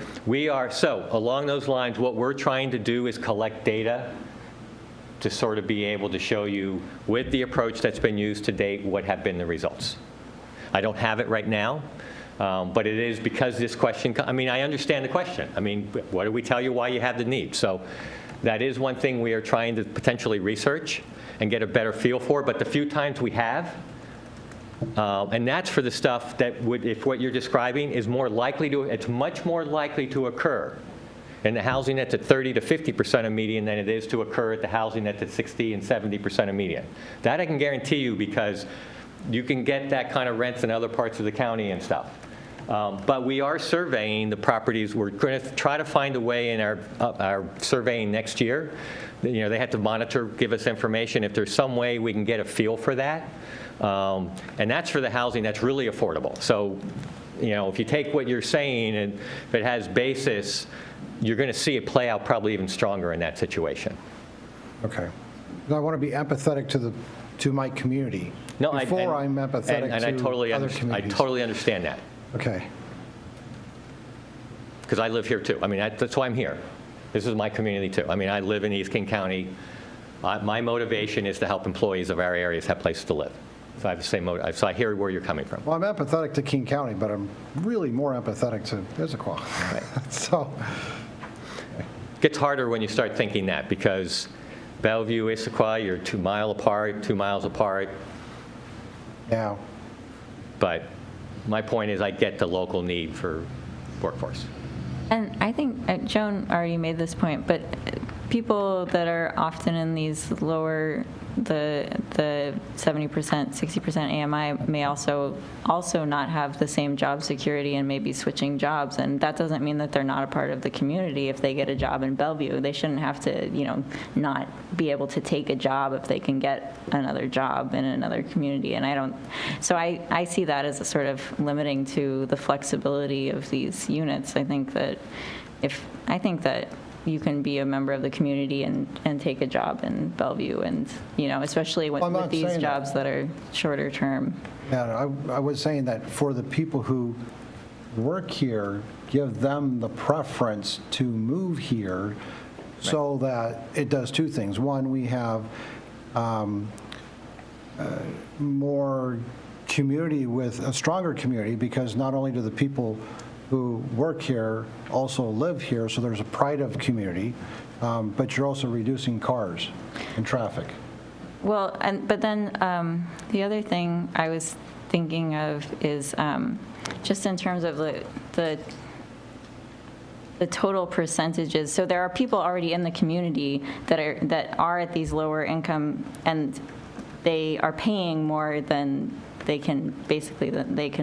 along those lines, what we're trying to do is collect data to sort of be able to show you, with the approach that's been used to date, what have been the results. I don't have it right now. But it is because this question, I mean, I understand the question. I mean, what do we tell you why you have the need? So that is one thing we are trying to potentially research and get a better feel for. But the few times we have, and that's for the stuff that would, if what you're describing is more likely to, it's much more likely to occur in the housing that's at 30 to 50% of median than it is to occur at the housing that's at 60 and 70% of median. That I can guarantee you, because you can get that kind of rents in other parts of the county and stuff. But we are surveying the properties. We're going to try to find a way in our surveying next year. They have to monitor, give us information. If there's some way we can get a feel for that. And that's for the housing that's really affordable. So, if you take what you're saying and if it has basis, you're going to see it play out probably even stronger in that situation. Okay. I want to be empathetic to my community before I'm empathetic to other communities. I totally understand that. Okay. Because I live here too. I mean, that's why I'm here. This is my community too. I mean, I live in East King County. My motivation is to help employees of our areas have places to live. So I have the same motive. So I hear where you're coming from. Well, I'm empathetic to King County, but I'm really more empathetic to Issaquah. So, Gets harder when you start thinking that, because Bellevue, Issaquah, you're 2 miles apart. yeah. But my point is I get the local need for workforce. And I think Joan already made this point, but people that are often in these lower, the 70%, 60% AMI may also not have the same job security and may be switching jobs. And that doesn't mean that they're not a part of the community. If they get a job in Bellevue, they shouldn't have to, not be able to take a job if they can get another job in another community. And I see that as a sort of limiting to the flexibility of these units. I think that you can be a member of the community and take a job in Bellevue, and especially with these jobs that are shorter term. Yeah, I was saying that for the people who work here, give them the preference to move here so that it does two things. One, we have more community, with a stronger community, because not only do the people who work here also live here, so there's a pride of community, but you're also reducing cars and traffic. Well, but then the other thing I was thinking of is just in terms of the total percentages. So there are people already in the community that are at these lower income, and they are paying more than they can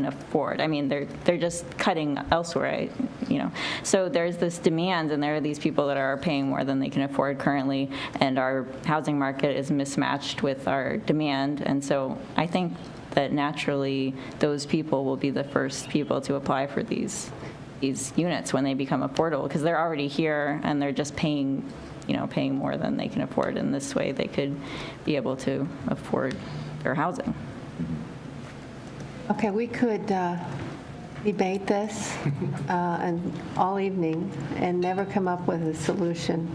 afford. I mean, they're just cutting elsewhere, So there's this demand, and there are these people that are paying more than they can afford currently, and our housing market is mismatched with our demand. And so I think that naturally those people will be the first people to apply for these units when they become affordable, because they're already here and they're just paying more than they can afford. In this way, they could be able to afford their housing. Okay, we could debate this and all evening and never come up with a solution.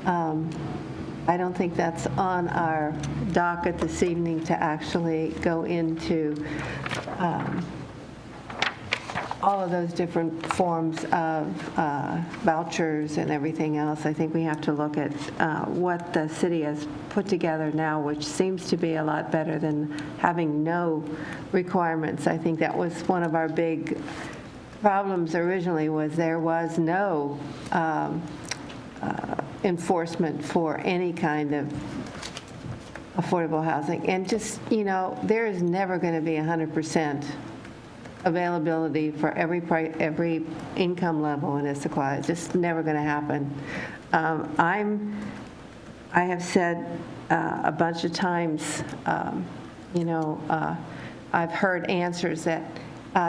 I don't think that's on our docket this evening to actually go into all of those different forms of vouchers and everything else. I think we have to look at what the city has put together now, which seems to be a lot better than having no requirements. I think that was one of our big problems originally, was there was no enforcement for any kind of affordable housing. And just, there is never going to be 100% availability for every income level in Issaquah. It's just never going to happen. I have said a bunch of times, I've heard answers that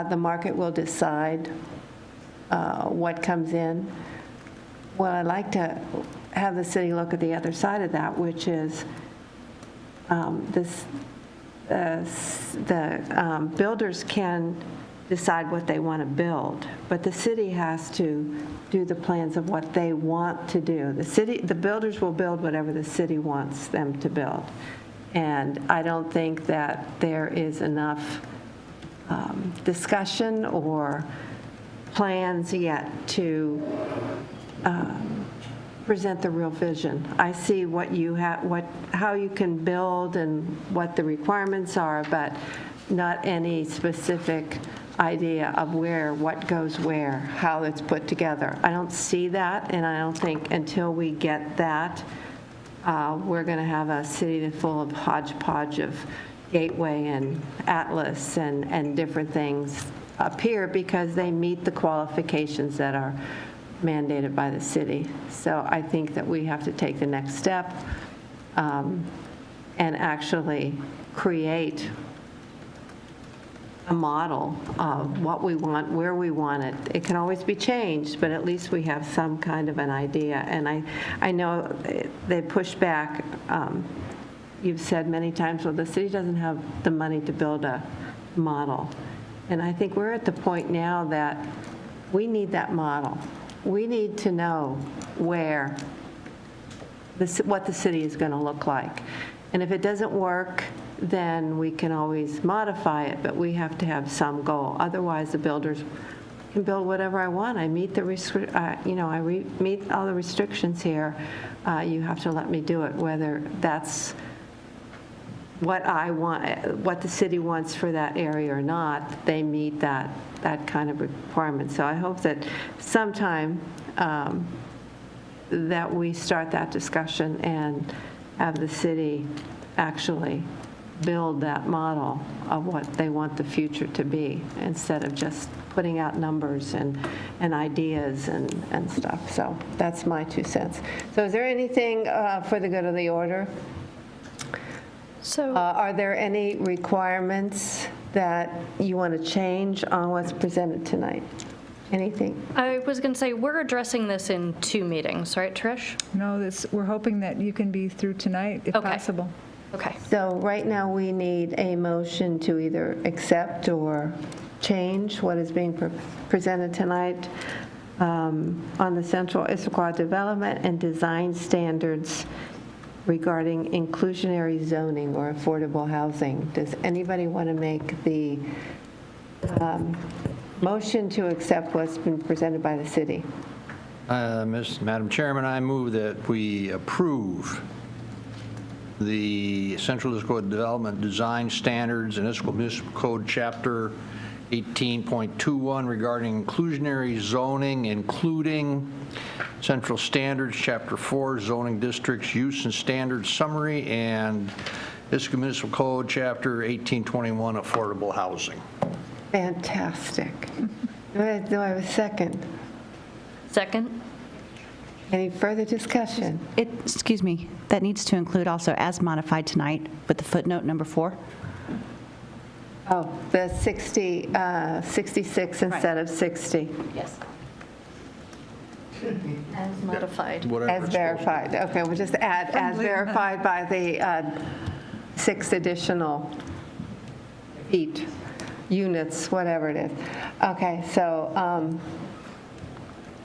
the market will decide what comes in. Well, I'd like to have the city look at the other side of that, which is the builders can decide what they want to build, but the city has to do the plans of what they want to do. The builders will build whatever the city wants them to build. And I don't think that there is enough discussion or plans yet to present the real vision. I see what you have, how you can build and what the requirements are, but not any specific idea of what goes where, how it's put together. I don't see that, and I don't think until we get that, we're going to have a city full of hodgepodge of Gateway and Atlas and different things up here, because they meet the qualifications that are mandated by the city. So I think that we have to take the next step and actually create a model of what we want, where we want it. It can always be changed, but at least we have some kind of an idea. And I know they push back. You've said many times, well, the city doesn't have the money to build a model. And I think we're at the point now that we need that model. We need to know what the city is going to look like. And if it doesn't work, then we can always modify it, but we have to have some goal. Otherwise, the builders can build whatever I want. I meet the, meet all the restrictions here. You have to let me do it, whether that's what I want, what the city wants for that area or not. They meet that kind of requirement. So I hope that sometime that we start that discussion and have the city actually build that model of what they want the future to be, instead of just putting out numbers and ideas and stuff. So that's my 2 cents. So is there anything for the good of the order? So Are there any requirements that you want to change on what's presented tonight? Anything? I was going to say, we're addressing this in 2 meetings, right, Trish? No, we're hoping that you can be through tonight if Okay. possible. Okay. So right now, we need a motion to either accept or change what is being presented tonight on the Central Issaquah Development and Design Standards regarding inclusionary zoning or affordable housing. Does anybody want to make the motion to accept what's been presented by the city? Madam Chairman, I move that we approve the Central Issaquah Development Design Standards and Issaquah Municipal Code Chapter 18.21 regarding inclusionary zoning, including Central Standards, Chapter 4, Zoning Districts, Use and Standards Summary, and Issaquah Municipal Code Chapter 1821, Affordable Housing. Fantastic. Do I have a second? Second? Any further discussion? Excuse me, that needs to include also as modified tonight with the footnote number 4. Oh, the 66 instead of 60, Yes. As modified. Whatever as it's supposed to be. verified. Okay, we'll just add as verified by the 6 additional feet, units, whatever it is. Okay, so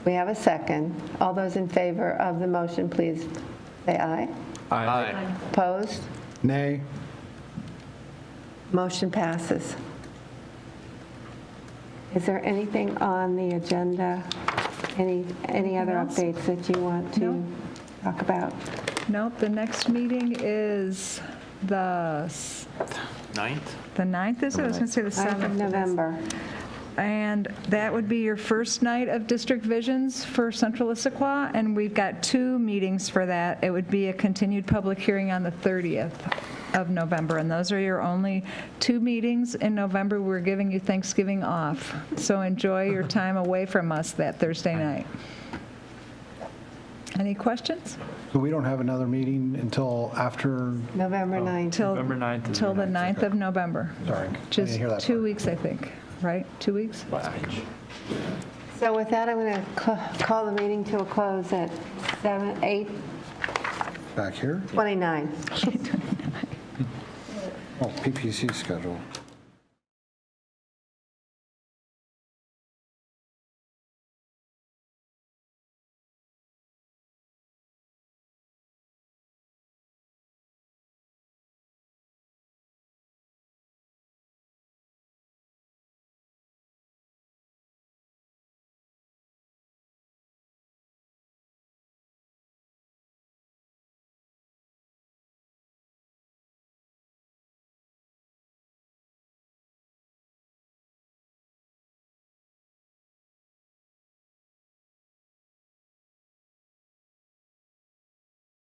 we have a second. All those in favor of the motion, please say aye. Aye. Opposed? Nay. Motion passes. Is there anything on the agenda? Any other else? updates that you want to No. talk about? Nope, the next meeting is the 9th? 9th, is it? I was going to say the 9th of 7th. November. And that would be your first night of district visions for Central Issaquah, and we've got 2 meetings for that. It would be a continued public hearing on the 30th of November, and those are your only 2 meetings in November. We're giving you Thanksgiving off, so enjoy your time away from us that Thursday night. Any questions? So we don't have another meeting until after, November 9th. Till November 9th is Till the the 9th of November. sorry, I Which didn't is hear that 2 part. weeks, I think, right? 2 weeks? So with that, I'm going to call the meeting to a close at 8:29. Back here? Oh, PPC schedule.